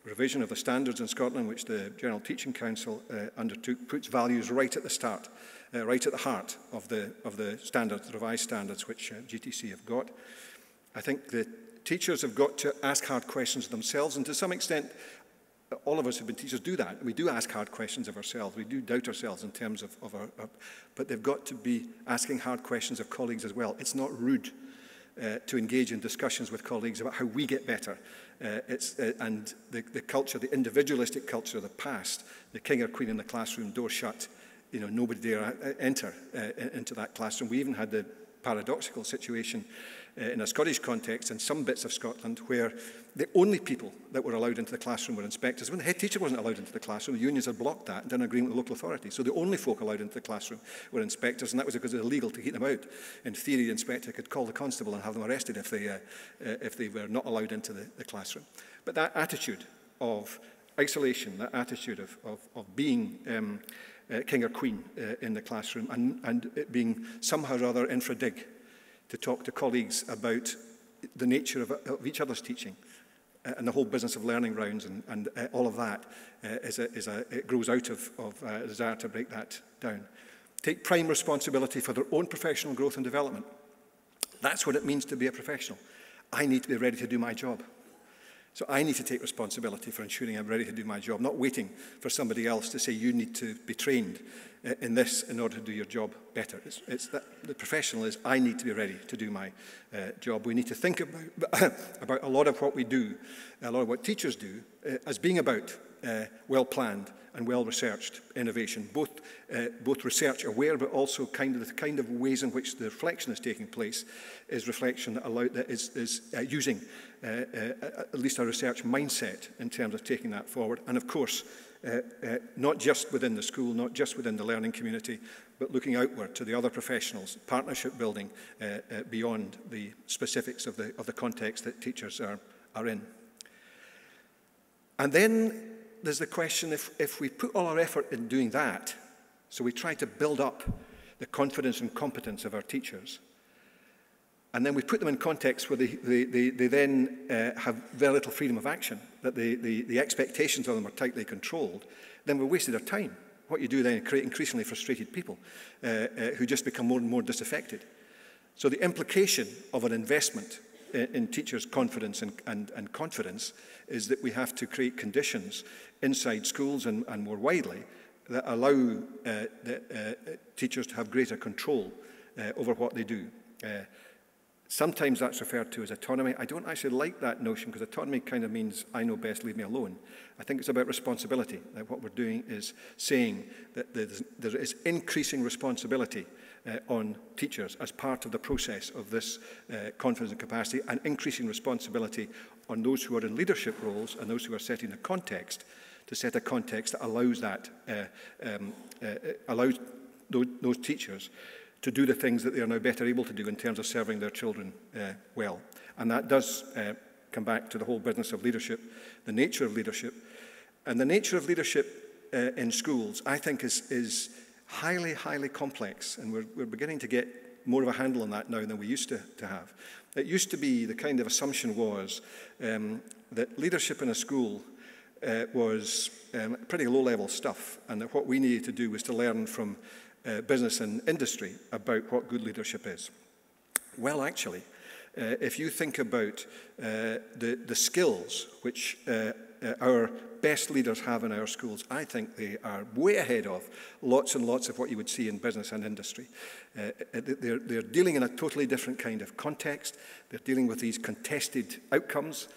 revision of the standards in Scotland, which the General Teaching Council undertook, puts values right at the start, right at the heart of the standards, the revised standards which GTC have got. I think the teachers have got to ask hard questions themselves, and to some extent, all of us who've been teachers do that. We do ask hard questions of ourselves. We do doubt ourselves in terms of but they've got to be asking hard questions of colleagues as well. It's not rude to engage in discussions with colleagues about how we get better. And the culture, the individualistic culture of the past, the king or queen in the classroom, door shut, nobody dare enter into that classroom. We even had the paradoxical situation in a Scottish context in some bits of Scotland where the only people that were allowed into the classroom were inspectors. When the head teacher wasn't allowed into the classroom, the unions had blocked that and done an agreement with the local authority. So the only folk allowed into the classroom were inspectors, and that was because it was illegal to keep them out. In theory, the inspector could call the constable and have them arrested if they were not allowed into the classroom. But that attitude of isolation, that attitude of being king or queen in the classroom, and it being somehow or other infra-dig to talk to colleagues about the nature of each other's teaching and the whole business of learning rounds and all of that it grows out of a desire to break that down. Take prime responsibility for their own professional growth and development. That's what it means to be a professional. I need to be ready to do my job. So I need to take responsibility for ensuring I'm ready to do my job, not waiting for somebody else to say you need to be trained in this in order to do your job better. It's that the professional is I need to be ready to do my job. We need to think about a lot of what we do, a lot of what teachers do, as being about well-planned and well-researched innovation, both research-aware, but also the kind of ways in which the reflection is taking place is reflection that is using at least a research mindset in terms of taking that forward. And of course, not just within the school, not just within the learning community, but looking outward to the other professionals, partnership building beyond the specifics of the context that teachers are in. And then there's the question, if we put all our effort in doing that, so we try to build up the confidence and competence of our teachers, and then we put them in contexts where they then have very little freedom of action, that the expectations of them are tightly controlled, then we're wasting our time. What you do then is create increasingly frustrated people who just become more and more disaffected. So the implication of an investment in teachers' confidence and confidence is that we have to create conditions inside schools and more widely that allow teachers to have greater control over what they do. Sometimes that's referred to as autonomy. I don't actually like that notion because autonomy kind of means I know best, leave me alone. I think it's about responsibility. What we're doing is saying that there is increasing responsibility on teachers as part of the process of this confidence and capacity, and increasing responsibility on those who are in leadership roles and those who are setting the context, to set a context that allows allows those teachers to do the things that they are now better able to do in terms of serving their children well. And that does come back to the whole business of leadership, the nature of leadership. And the nature of leadership in schools, I think, is highly, highly complex. And we're beginning to get more of a handle on that now than we used to have. It used to be, the kind of assumption was that leadership in a school was pretty low-level stuff, and that what we needed to do was to learn from business and industry about what good leadership is. Well, actually, if you think about the skills which our best leaders have in our schools, I think they are way ahead of lots and lots of what you would see in business and industry. They're dealing in a totally different kind of context. They're dealing with these contested outcomes.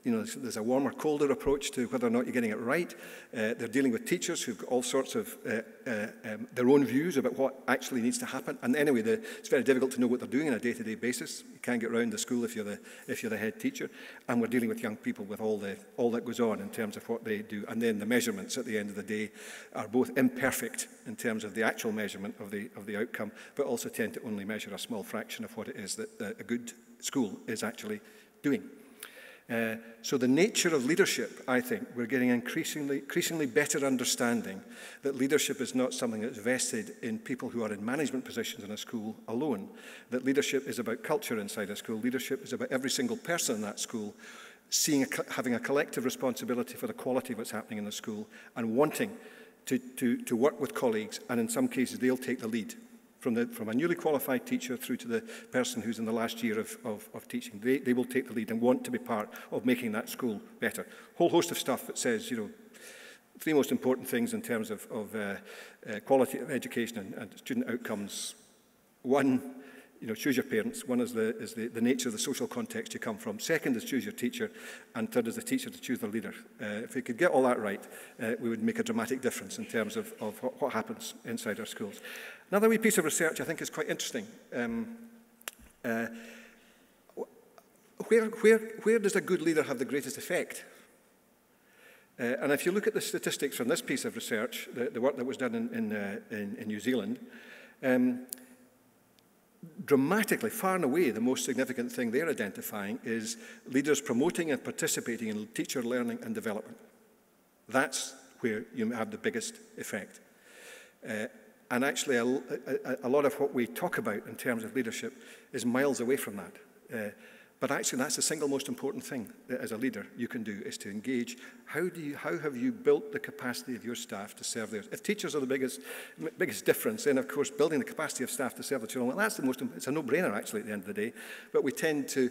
there's a warmer, colder approach to whether or not you're getting it right. They're dealing with teachers who've got all sorts of their own views about what actually needs to happen. And anyway, it's very difficult to know what they're doing on a day-to-day basis. You can't get around the school if you're the head teacher. And we're dealing with young people with all that goes on in terms of what they do. And then the measurements at the end of the day are both imperfect in terms of the actual measurement of the outcome, but also tend to only measure a small fraction of what it is that a good school is actually doing. So the nature of leadership, I think, we're getting increasingly better understanding that leadership is not something that's vested in people who are in management positions in a school alone. That leadership is about culture inside a school. Leadership is about every single person in that school having a collective responsibility for the quality of what's happening in the school and wanting to work with colleagues, and in some cases they'll take the lead. From a newly qualified teacher through to the person who's in the last year of teaching. They will take the lead and want to be part of making that school better. Whole host of stuff that says, three most important things in terms of quality of education and student outcomes. One, choose your parents. One is the nature of the social context you come from. Second is choose your teacher. And third is the teacher to choose the leader. If we could get all that right, we would make a dramatic difference in terms of what happens inside our schools. Another wee piece of research I think is quite interesting. Where does a good leader have the greatest effect? And if you look at the statistics from this piece of research, the work that was done in New Zealand, dramatically, far and away, the most significant thing they're identifying is leaders promoting and participating in teacher learning and development. That's where you have the biggest effect. And actually, a lot of what we talk about in terms of leadership is miles away from that. But actually, that's the single most important thing that as a leader you can do, is to engage. How have you built the capacity of your staff to serve theirs? If teachers are the biggest difference, then of course building the capacity of staff to serve the children, well, that's it's a no-brainer actually at the end of the day. But we tend to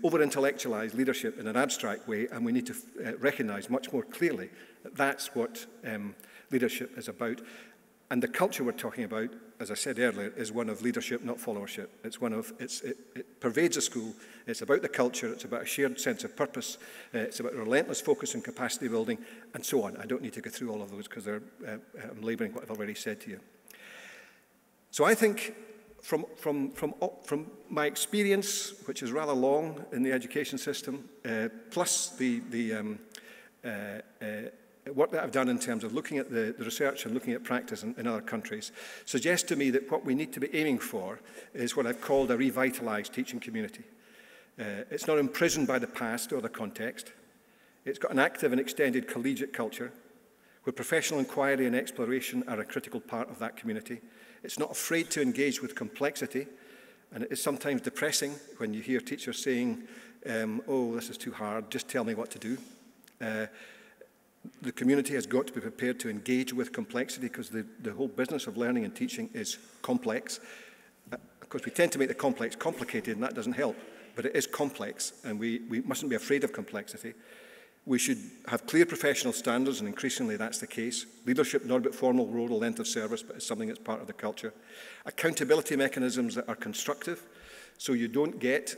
over-intellectualize leadership in an abstract way, and we need to recognize much more clearly that that's what leadership is about. And the culture we're talking about, as I said earlier, is one of leadership, not followership. It pervades a school. It's about the culture. It's about a shared sense of purpose. It's about a relentless focus on capacity building, and so on. I don't need to go through all of those because I'm labouring what I've already said to you. So I think from my experience, which is rather long in the education system, plus the work that I've done in terms of looking at the research and looking at practice in other countries, suggests to me that what we need to be aiming for is what I've called a revitalised teaching community. It's not imprisoned by the past or the context. It's got an active and extended collegiate culture where professional inquiry and exploration are a critical part of that community. It's not afraid to engage with complexity, and it is sometimes depressing when you hear teachers saying, oh, this is too hard, just tell me what to do. The community has got to be prepared to engage with complexity because the whole business of learning and teaching is complex. Of course, we tend to make the complex complicated, and that doesn't help, but it is complex, and we mustn't be afraid of complexity. We should have clear professional standards, and increasingly that's the case. Leadership, not about formal role or length of service, but it's something that's part of the culture. Accountability mechanisms that are constructive, so you don't get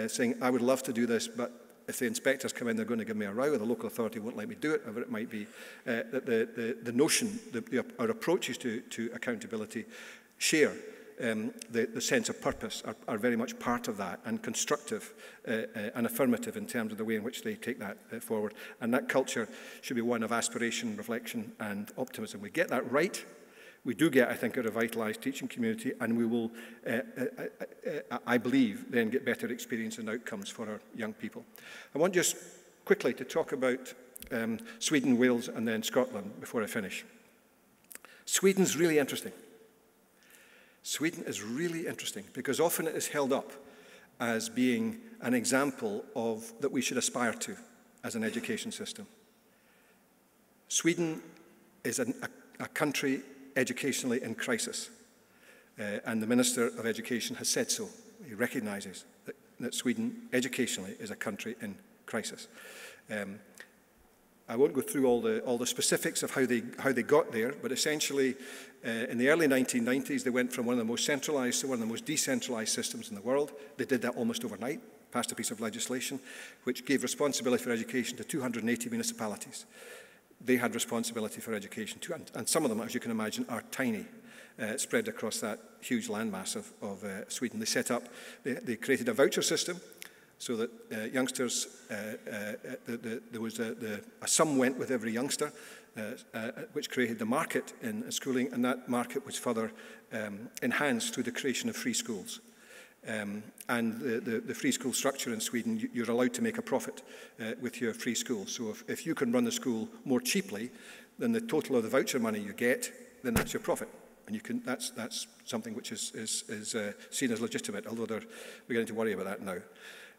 saying, I would love to do this, but if the inspectors come in, they're going to give me a row, or the local authority won't let me do it, whatever it might be. The notion, our approaches to accountability share the sense of purpose are very much part of that, and constructive and affirmative in terms of the way in which they take that forward. And that culture should be one of aspiration, reflection, and optimism. We get that right. We do get, I think, a revitalised teaching community, and we will, I believe, then get better experience and outcomes for our young people. I want just quickly to talk about Sweden, Wales, and then Scotland before I finish. Sweden's really interesting. Sweden is really interesting because often it is held up as being an example of that we should aspire to as an education system. Sweden is a country educationally in crisis, and the Minister of Education has said so. He recognises that Sweden educationally is a country in crisis. I won't go through all the specifics of how they got there, but essentially in the early 1990s they went from one of the most centralised to one of the most decentralised systems in the world. They did that almost overnight. passed a piece of legislation which gave responsibility for education to 280 municipalities. They had responsibility for education too, and some of them, as you can imagine, are tiny, spread across that huge landmass of Sweden. They set up, they created a voucher system so that youngsters, there was a sum went with every youngster, which created the market in schooling, and that market was further enhanced through the creation of free schools. And the free school structure in Sweden, you're allowed to make a profit with your free school. So if you can run the school more cheaply than the total of the voucher money you get, then that's your profit. And you can, that's something which is seen as legitimate, although we're beginning to worry about that now.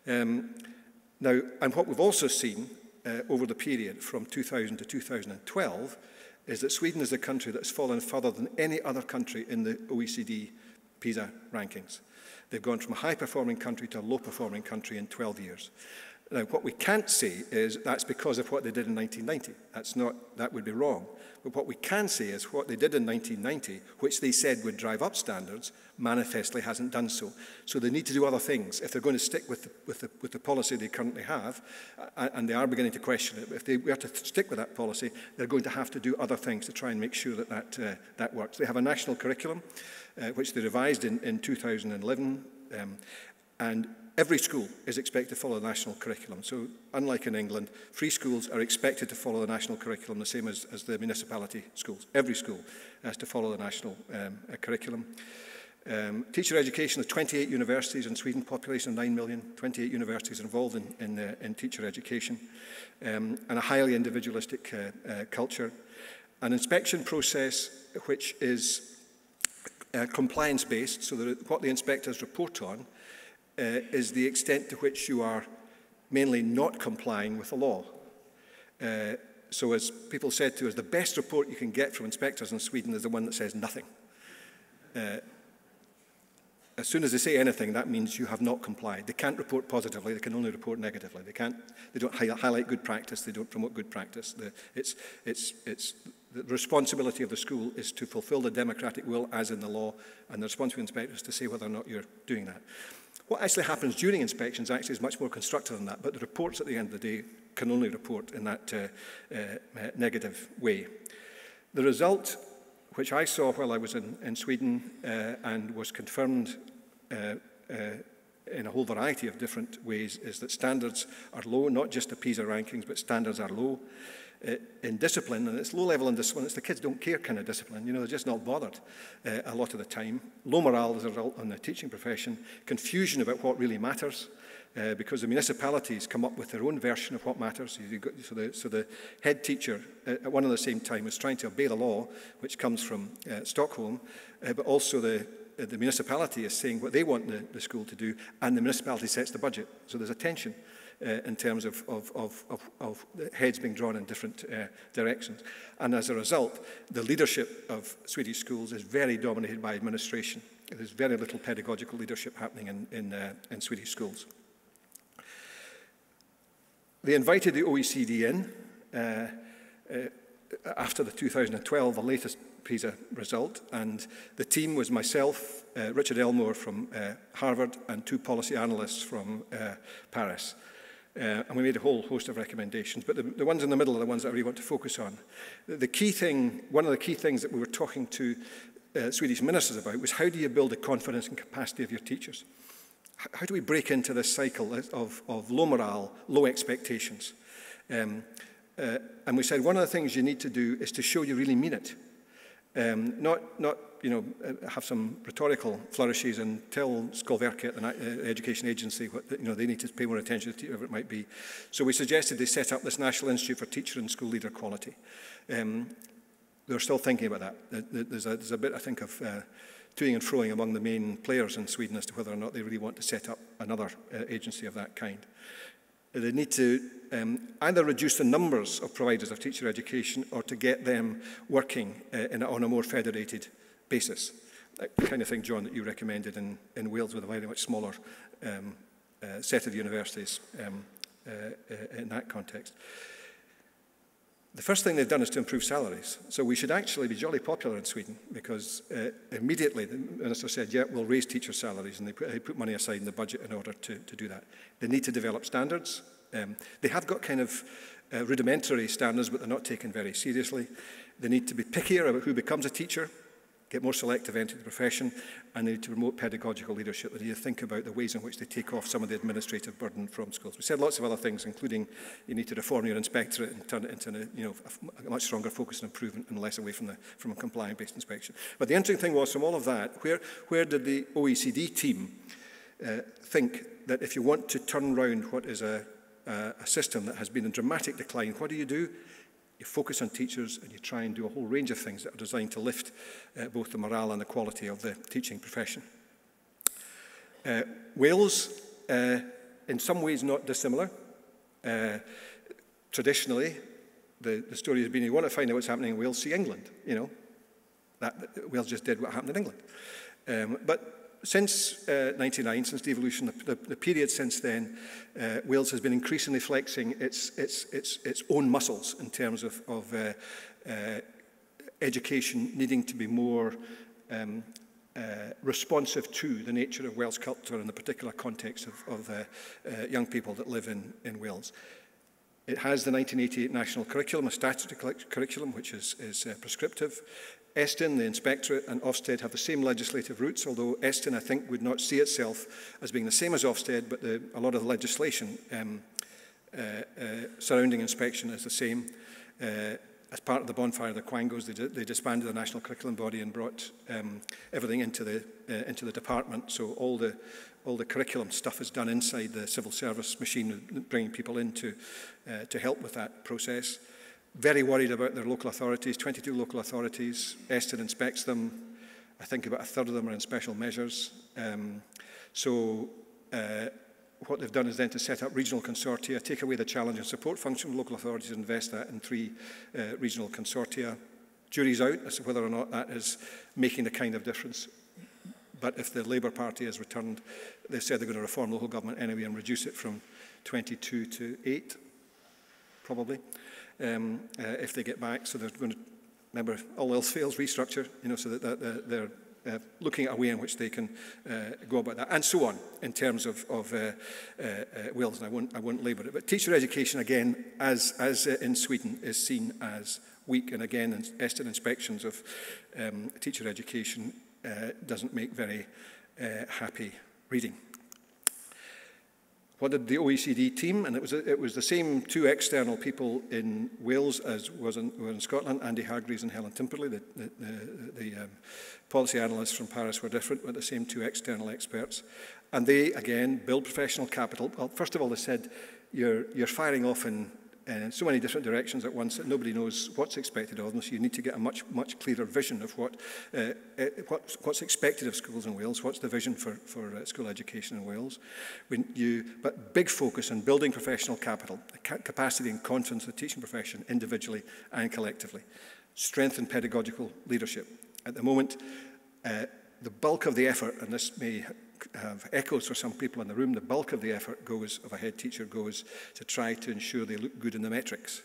And what we've also seen over the period from 2000 to 2012 is that Sweden is the country that's fallen further than any other country in the OECD PISA rankings. They've gone from a high-performing country to a low-performing country in 12 years. Now, what we can't say is that's because of what they did in 1990. That would be wrong. But what we can say is what they did in 1990, which they said would drive up standards, manifestly hasn't done so. So they need to do other things if they're going to stick with the policy they currently have, and they are beginning to question it. But if they were to stick with that policy, they're going to have to do other things to try and make sure that works. They have a national curriculum, which they revised in 2011, and every school is expected to follow the national curriculum. So unlike in England, free schools are expected to follow the national curriculum the same as the municipality schools. Every school has to follow the national curriculum. Teacher education, there's 28 universities in Sweden, population of 9 million, 28 universities involved in teacher education, and a highly individualistic culture. An inspection process which is compliance-based, so that what the inspectors report on is the extent to which you are mainly not complying with the law. So as people said to us, the best report you can get from inspectors in Sweden is the one that says nothing. As soon as they say anything, that means you have not complied. They can't report positively, they can only report negatively. They don't highlight good practice, they don't promote good practice. The responsibility of the school is to fulfill the democratic will as in the law, and the responsibility of inspectors to say whether or not you're doing that. What actually happens during inspections actually is much more constructive than that, but the reports at the end of the day can only report in that negative way. The result, which I saw while I was in Sweden and was confirmed in a whole variety of different ways, is that standards are low, not just the PISA rankings, but standards are low. In discipline, and it's low level in discipline, it's the kids don't care kind of discipline, you know, they're just not bothered a lot of the time. Low morale as a result in the teaching profession, confusion about what really matters, because the municipalities come up with their own version of what matters. So the head teacher at one and the same time is trying to obey the law, which comes from Stockholm, but also the municipality is saying what they want the school to do, and the municipality sets the budget. So there's a tension in terms of heads being drawn in different directions. And as a result, the leadership of Swedish schools is very dominated by administration. There's very little pedagogical leadership happening in Swedish schools. They invited the OECD in after the 2012, the latest PISA result, and the team was myself, Richard Elmore from Harvard, and 2 policy analysts from Paris. And we made a whole host of recommendations, but the ones in the middle are the ones that I really want to focus on. The key thing, one of the key things that we were talking to Swedish ministers about was how do you build the confidence and capacity of your teachers? How do we break into this cycle of low morale, low expectations? And we said one of the things you need to do is to show you really mean it. Not have some rhetorical flourishes and tell Skolverket, the education agency, what they need to pay more attention to, whatever it might be. So we suggested they set up this National Institute for Teacher and School Leader Quality. They're still thinking about that. There's a bit, I think, of toing and froing among the main players in Sweden as to whether or not they really want to set up another agency of that kind. They need to either reduce the numbers of providers of teacher education or to get them working on a more federated basis. The kind of thing, John, that you recommended in Wales with a very much smaller set of universities in that context. The first thing they've done is to improve salaries. So we should actually be jolly popular in Sweden, because immediately the minister said, yeah, we'll raise teacher salaries, and they put money aside in the budget in order to do that. They need to develop standards. They have got kind of rudimentary standards, but they're not taken very seriously. They need to be pickier about who becomes a teacher, get more selective entry to the profession, and they need to promote pedagogical leadership. They need to think about the ways in which they take off some of the administrative burden from schools. We said lots of other things, including you need to reform your inspectorate and turn it into a much stronger focus on improvement and less away from a compliant-based inspection. But the interesting thing was, from all of that, where did the OECD team think that if you want to turn around what is a system that has been in dramatic decline, what do? You focus on teachers, and you try and do a whole range of things that are designed to lift both the morale and the quality of the teaching profession. Wales, in some ways not dissimilar. Traditionally, the story has been, you want to find out what's happening in Wales, see England. Wales just did what happened in England. But since 99, since devolution, the period since then, Wales has been increasingly flexing its own muscles in terms of education needing to be more responsive to the nature of Welsh culture and the particular context of young people that live in Wales. It has the 1988 national curriculum, a statutory curriculum, which is prescriptive. Eston, the Inspectorate, and Ofsted have the same legislative roots, although Eston, I think, would not see itself as being the same as Ofsted, but a lot of the legislation surrounding inspection is the same. As part of the bonfire of the Quangos, they disbanded the national curriculum body and brought everything into the department. So all the curriculum stuff is done inside the civil service machine, bringing people in to help with that process. Very worried about their local authorities, 22 local authorities. Eston inspects them. I think about a third of them are in special measures. What they've done is then to set up regional consortia, take away the challenge and support function of local authorities, and invest that in 3 regional consortia. Jury's out as to whether or not that is making the kind of difference. But if the Labour Party has returned, they've said they're going to reform local government anyway and reduce it from 22 to 8, probably. If they get back, so they're going to, remember, all else fails, restructure, so that they're looking at a way in which they can go about that, and so on, in terms of Wales, and I won't labour it. But teacher education, again, as in Sweden, is seen as weak, and again, Eston inspections of teacher education doesn't make very happy reading. What did the OECD team, and it was the same 2 external people in Wales as were in Scotland, Andy Hargreaves and Helen Timperley. The policy analysts from Paris were different, but the same 2 external experts. And they, again, build professional capital. Well, first of all, they said, you're firing off in so many different directions at once that nobody knows what's expected of them, so you need to get a much clearer vision of what's expected of schools in Wales, what's the vision for school education in Wales. But big focus on building professional capital, capacity and confidence of the teaching profession individually and collectively. Strengthen pedagogical leadership. At the moment, the bulk of the effort, and this may have echoes for some people in the room, the bulk of the effort of a head teacher goes to try to ensure they look good in the metrics.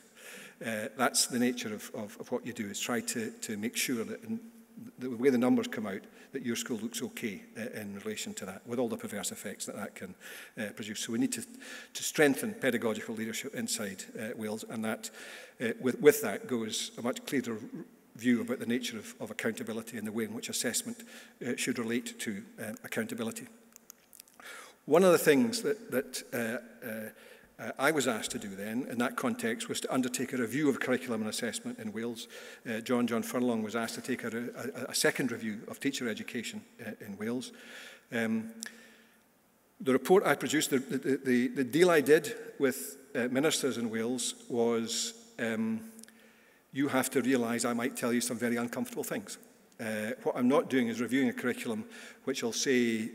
That's the nature of what you do, is try to make sure that the way the numbers come out, that your school looks okay in relation to that, with all the perverse effects that can produce. So we need to strengthen pedagogical leadership inside Wales, and that with that goes a much clearer view about the nature of accountability and the way in which assessment should relate to accountability. One of the things that I was asked to do then, in that context, was to undertake a review of curriculum and assessment in Wales. John Furlong was asked to take a second review of teacher education in Wales. The report I produced, the deal I did with ministers in Wales was, you have to realise I might tell you some very uncomfortable things. What I'm not doing is reviewing a curriculum which will say,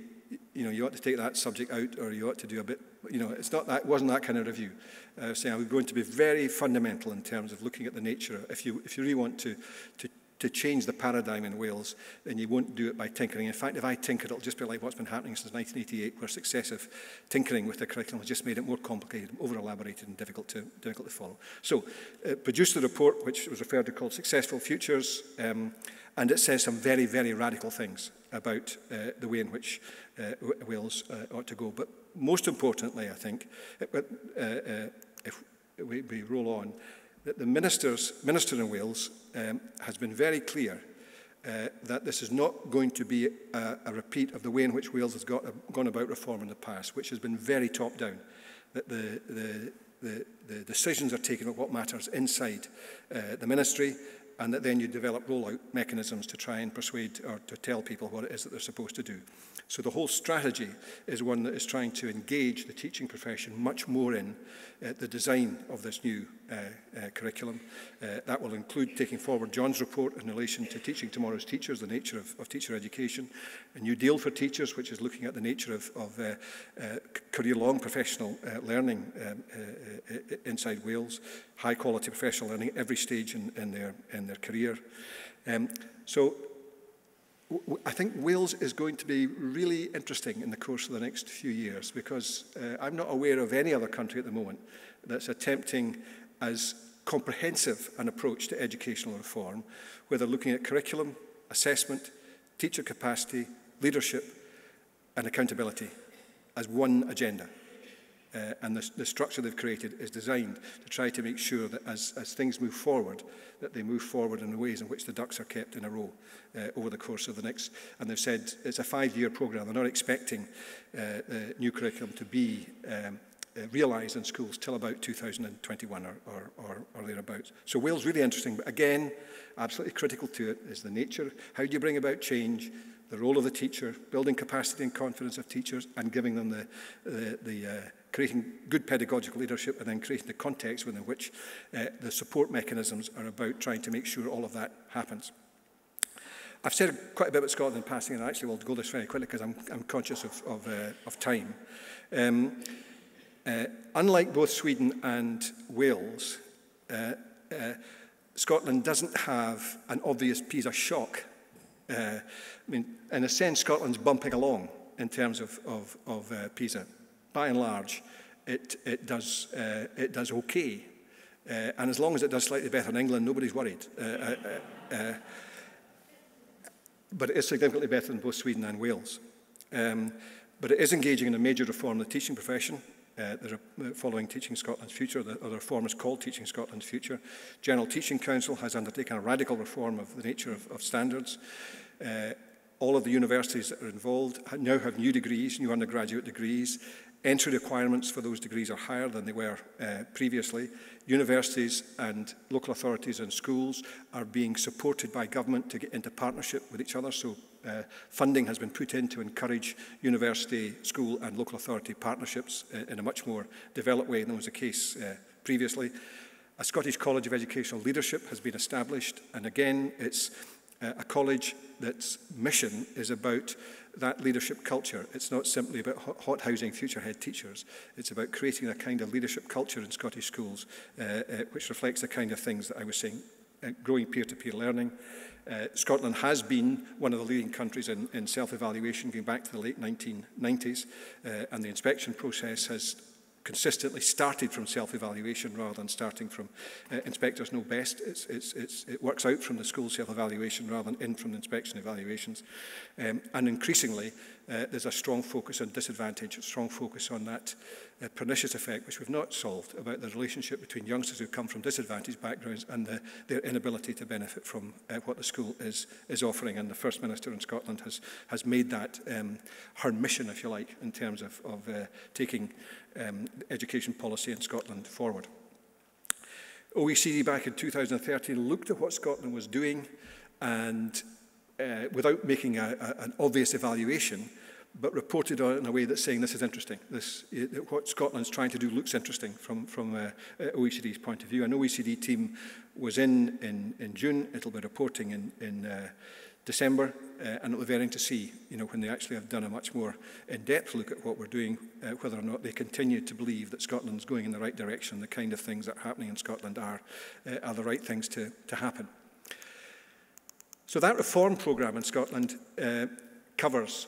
you ought to take that subject out, or you ought to do a bit, it's not that, it wasn't that kind of review. Saying I'm going to be very fundamental in terms of looking at the nature. If you really want to to change the paradigm in Wales, then you won't do it by tinkering. In fact, if I tinker, it'll just be like what's been happening since 1988, where successive tinkering with the curriculum has just made it more complicated, over-elaborated and difficult to follow. So, produced the report, which was referred to called Successful Futures, and it says some very, very radical things about the way in which Wales ought to go. But most importantly, I think, if we roll on, that the minister in Wales has been very clear that this is not going to be a repeat of the way in which Wales has gone about reform in the past, which has been very top-down, that the decisions are taken on what matters inside the ministry, and that then you develop rollout mechanisms to try and persuade or to tell people what it is that they're supposed to do. So the whole strategy is one that is trying to engage the teaching profession much more in the design of this new curriculum. That will include taking forward John's report in relation to teaching tomorrow's teachers, the nature of teacher education, a new deal for teachers, which is looking at the nature of career-long professional learning inside Wales, high-quality professional learning at every stage in their career. So I think Wales is going to be really interesting in the course of the next few years, because I'm not aware of any other country at the moment that's attempting as comprehensive an approach to educational reform, where they're looking at curriculum, assessment, teacher capacity, leadership and accountability as one agenda. And the structure they've created is designed to try to make sure that as things move forward, that they move forward in the ways in which the ducks are kept in a row over the course of the next. And they've said it's a 5-year programme. They're not expecting the new curriculum to be realised in schools till about 2021 or thereabouts. So Wales really interesting, but again, absolutely critical to it is the nature. How do you bring about change? The role of the teacher, building capacity and confidence of teachers, and giving them creating good pedagogical leadership, and then creating the context within which the support mechanisms are about trying to make sure all of that happens. I've said quite a bit about Scotland in passing, and I actually will go this very quickly because I'm conscious of time. Unlike both Sweden and Wales, Scotland doesn't have an obvious PISA shock. I mean, in a sense, Scotland's bumping along in terms of PISA. By and large, it does okay, and as long as it does slightly better in England, nobody's worried. But it is significantly better than both Sweden and Wales. But it is engaging in a major reform of the teaching profession. Following Teaching Scotland's Future, the reform is called Teaching Scotland's Future. General Teaching Council has undertaken a radical reform of the nature of standards. All of the universities that are involved now have new degrees, new undergraduate degrees. Entry requirements for those degrees are higher than they were previously. Universities and local authorities and schools are being supported by government to get into partnership with each other. So funding has been put in to encourage university, school and local authority partnerships in a much more developed way than was the case previously. A Scottish College of Educational Leadership has been established, and again it's a college that's mission is about that leadership culture. It's not simply about hot-housing future head teachers. It's about creating a kind of leadership culture in Scottish schools which reflects the kind of things that I was saying, growing peer-to-peer learning. Scotland has been one of the leading countries in self-evaluation going back to the late 1990s, and the inspection process has consistently started from self-evaluation rather than starting from inspectors know best. It works out from the school self-evaluation rather than in from the inspection evaluations. And increasingly, there's a strong focus on disadvantage, a strong focus on that pernicious effect, which we've not solved, about the relationship between youngsters who come from disadvantaged backgrounds and their inability to benefit from what the school is offering. And the First Minister in Scotland has made that her mission, if you like, in terms of taking education policy in Scotland forward. OECD back in 2013 looked at what Scotland was doing and without making an obvious evaluation, but reported on it in a way that's saying this is interesting. What Scotland's trying to do looks interesting from OECD's point of view. An OECD team was in June. It'll be reporting in December, and it'll be very interesting to see, when they actually have done a much more in-depth look at what we're doing, whether or not they continue to believe that Scotland's going in the right direction, the kind of things that are happening in Scotland are the right things to happen. So that reform programme in Scotland has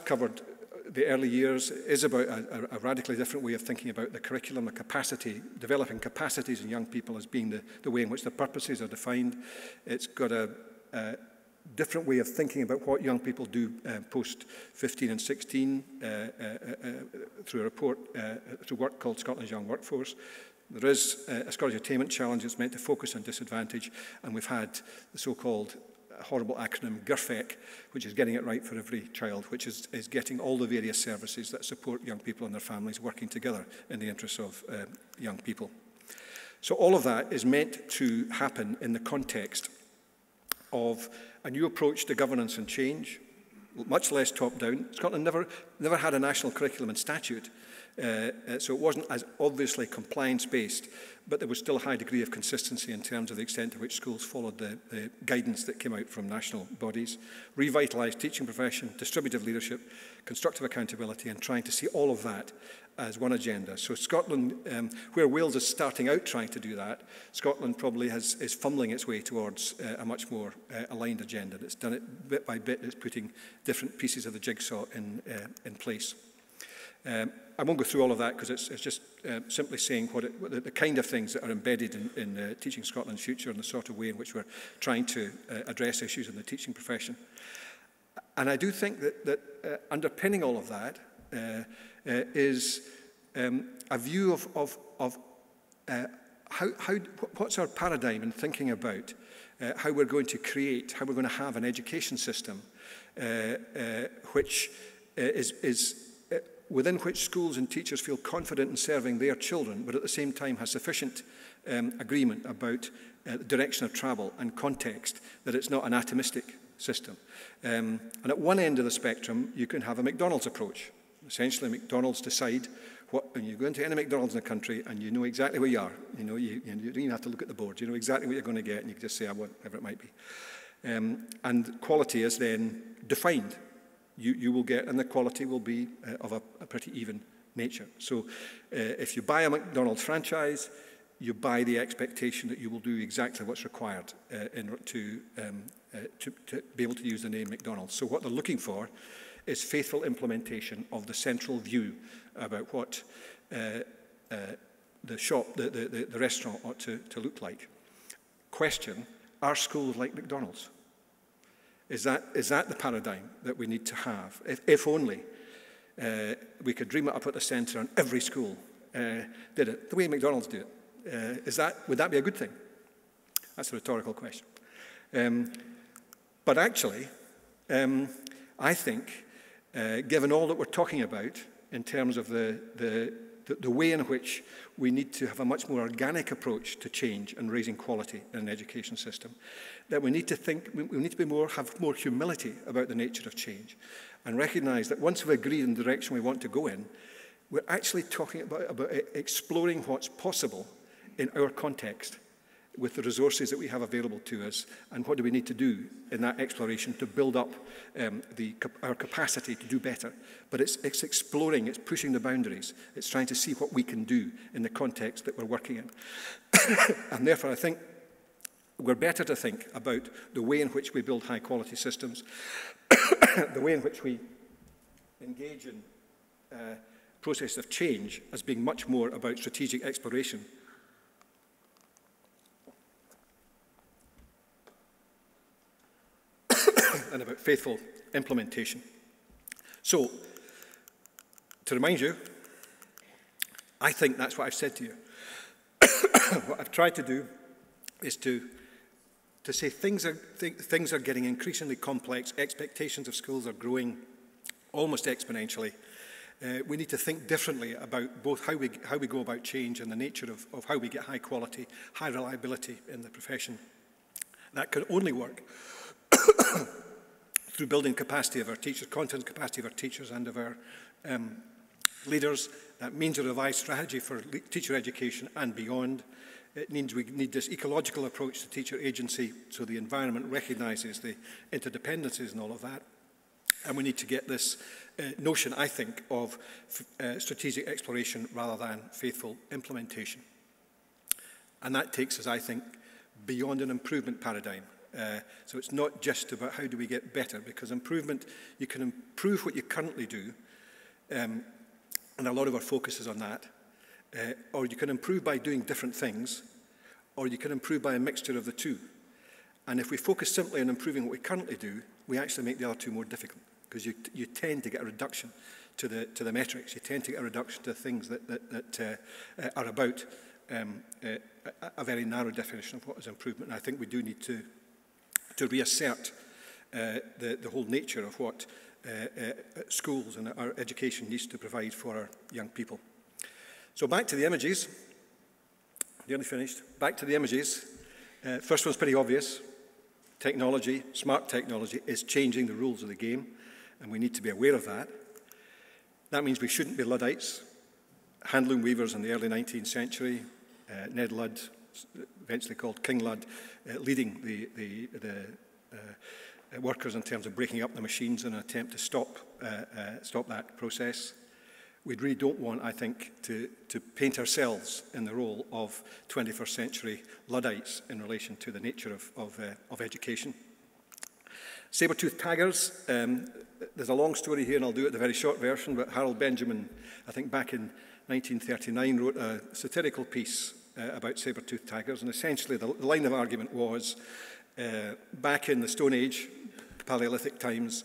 covered the early years, is about a radically different way of thinking about the curriculum, the capacity, developing capacities in young people as being the way in which the purposes are defined. It's got a different way of thinking about what young people do post 15 and 16 through a report, through work called Scotland's Young Workforce. There is a Scottish Attainment Challenge that's meant to focus on disadvantage, and we've had the so-called horrible acronym GIRFEC, which is getting it right for every child, which is getting all the various services that support young people and their families working together in the interests of young people. So all of that is meant to happen in the context of a new approach to governance and change, much less top-down. Scotland never had a national curriculum and statute, so it wasn't as obviously compliance-based, but there was still a high degree of consistency in terms of the extent to which schools followed the guidance that came out from national bodies. Revitalised teaching profession, distributive leadership, constructive accountability, and trying to see all of that as one agenda. So Scotland, where Wales is starting out trying to do that, Scotland probably is fumbling its way towards a much more aligned agenda. It's done it bit by bit. It's putting different pieces of the jigsaw in place. I won't go through all of that because it's just simply saying what the kind of things that are embedded in Teaching Scotland's future and the sort of way in which we're trying to address issues in the teaching profession. And I do think that underpinning all of that is a view of what's our paradigm in thinking about how we're going to have an education system which is within which schools and teachers feel confident in serving their children, but at the same time has sufficient agreement about the direction of travel and context, that it's not an atomistic system. And at one end of the spectrum, you can have a McDonald's approach. Essentially, McDonald's decide when you go into any McDonald's in the country and you know exactly where you are. You don't even have to look at the board. You know exactly what you're going to get, and you can just say, I want whatever it might be. And quality is then defined. You will get, and the quality will be of a pretty even nature. So if you buy a McDonald's franchise, you buy the expectation that you will do exactly what's required to be able to use the name McDonald's. So what they're looking for is faithful implementation of the central view about what the restaurant ought to look like. Question, are schools like McDonald's? Is that the paradigm that we need to have? If only we could dream it up at the centre and every school did it the way McDonald's do it. Would that be a good thing? That's a rhetorical question. But actually, I think, given all that we're talking about in terms of the way in which we need to have a much more organic approach to change and raising quality in an education system, that we need to have more humility about the nature of change and recognise that once we've agreed in the direction we want to go in, we're actually talking about exploring what's possible in our context with the resources that we have available to us, and what do we need to do in that exploration to build up our capacity to do better. But it's exploring, it's pushing the boundaries, it's trying to see what we can do in the context that we're working in. And therefore I think we're better to think about the way in which we build high quality systems, the way in which we engage in process of change as being much more about strategic exploration and about faithful implementation. So, to remind you, I think that's what I've said to you. What I've tried to do is to say things are getting increasingly complex, expectations of schools are growing almost exponentially. We need to think differently about both how we go about change and the nature of how we get high quality, high reliability in the profession. That can only work through building capacity of our teachers, content capacity of our teachers and of our leaders. That means a revised strategy for teacher education and beyond. It means we need this ecological approach to teacher agency so the environment recognises the interdependencies and all of that. And we need to get this notion, I think, of strategic exploration rather than faithful implementation. And that takes us, I think, beyond an improvement paradigm So it's not just about how do we get better, because improvement, you can improve what you currently do, and a lot of our focus is on that, or you can improve by doing different things, or you can improve by a mixture of the two. And if we focus simply on improving what we currently do, we actually make the other two more difficult, because you tend to get a reduction to the metrics. You tend to get a reduction to things that are about a very narrow definition of what is improvement. And I think we do need to reassert the whole nature of what schools and our education needs to provide for our young people. So back to the images. Nearly finished. Back to the images. First one's pretty obvious. Technology, smart technology, is changing the rules of the game, and we need to be aware of that. That means we shouldn't be Luddites. Handloom weavers in the early 19th century, Ned Ludd, eventually called King Ludd, leading the workers in terms of breaking up the machines in an attempt to stop that process. We really don't want, I think, to paint ourselves in the role of 21st century Luddites in relation to the nature of education. Saber-toothed tigers, there's a long story here and I'll do it the very short version, but Harold Benjamin, I think back in 1939, wrote a satirical piece about saber-toothed tigers, and essentially the line of argument was, back in the Stone Age, Paleolithic times,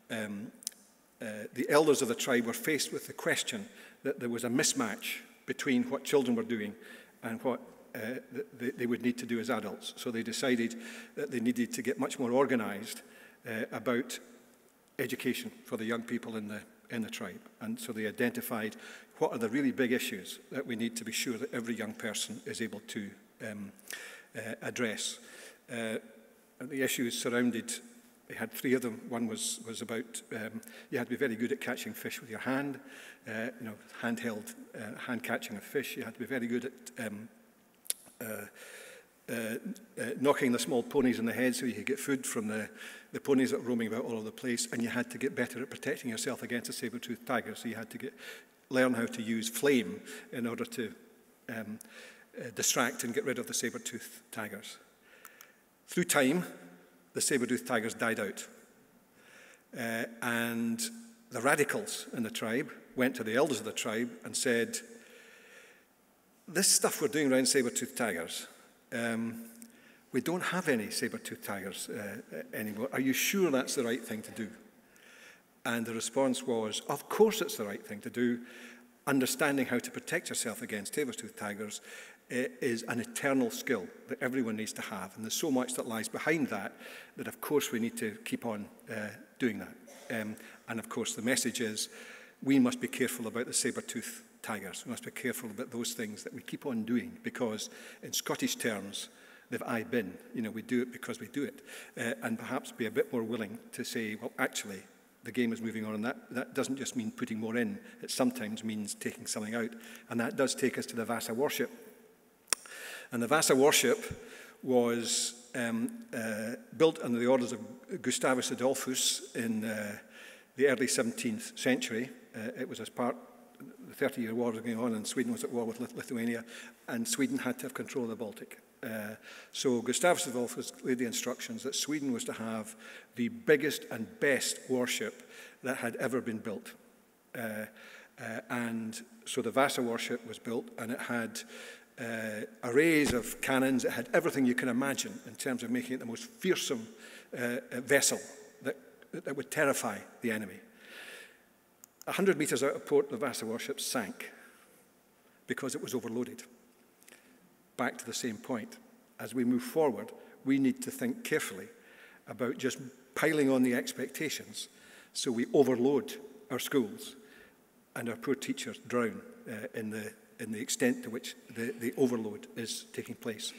the elders of the tribe were faced with the question that there was a mismatch between what children were doing and what they would need to do as adults. So they decided that they needed to get much more organized about education for the young people in the tribe. And so they identified what are the really big issues that we need to be sure that every young person is able to address. The issues surrounded, they had three of them. One was about you had to be very good at catching fish with your hand, handheld hand catching of fish. You had to be very good at knocking the small ponies in the head so you could get food from the ponies that were roaming about all over the place, and you had to get better at protecting yourself against a saber-toothed tiger. So you had to learn how to use flame in order to distract and get rid of the saber-toothed tigers. Through time, the saber-toothed tigers died out. And the radicals in the tribe went to the elders of the tribe and said, this stuff we're doing around saber-toothed tigers, we don't have any saber-toothed tigers anymore. Are you sure that's the right thing to do? And the response was, of course it's the right thing to do. Understanding how to protect yourself against saber-toothed tigers is an eternal skill that everyone needs to have. And there's so much that lies behind that of course we need to keep on doing that. And of course the message is we must be careful about the saber-toothed tigers. We must be careful about those things that we keep on doing, because in Scottish terms, they've aye been. We do it because we do it. And perhaps be a bit more willing to say, well, actually, the game is moving on, and that doesn't just mean putting more in. It sometimes means taking something out. And that does take us to the Vasa worship. And the Vasa worship was built under the orders of Gustavus Adolphus in the early 17th century. It was as part, the 30-year war was going on, and Sweden was at war with Lithuania, and Sweden had to have control of the Baltic. So Gustavus Adolphus laid the instructions that Sweden was to have the biggest and best worship that had ever been built. And so the Vasa worship was built, and it had arrays of cannons. It had everything you can imagine in terms of making it the most fearsome vessel that would terrify the enemy. 100 meters out of port, the Vasa worship sank because it was overloaded. Back to the same point. As we move forward, we need to think carefully about just piling on the expectations so we overload our schools and our poor teachers drown in the extent to which the overload is taking place.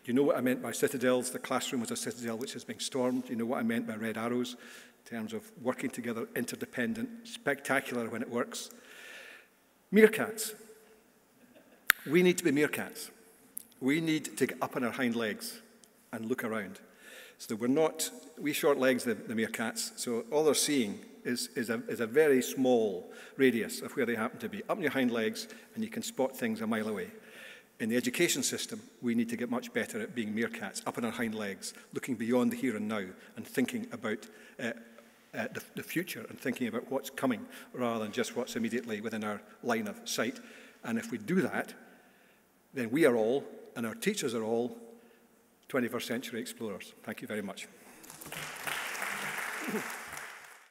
Do you know what I meant by citadels? The classroom was a citadel which is being stormed. Do you know what I meant by red arrows? In terms of working together, interdependent, spectacular when it works. Meerkats. We need to be meerkats. We need to get up on our hind legs and look around. So we're not, we short legs the meerkats, so all they're seeing is a very small radius of where they happen to be. Up on your hind legs, and you can spot things a mile away. in the education system, we need to get much better at being meerkats, up on our hind legs, looking beyond the here and now and thinking about the future and thinking about what's coming rather than just what's immediately within our line of sight. And if we do that, then we are all, and our teachers are all, 21st century explorers. Thank you very much.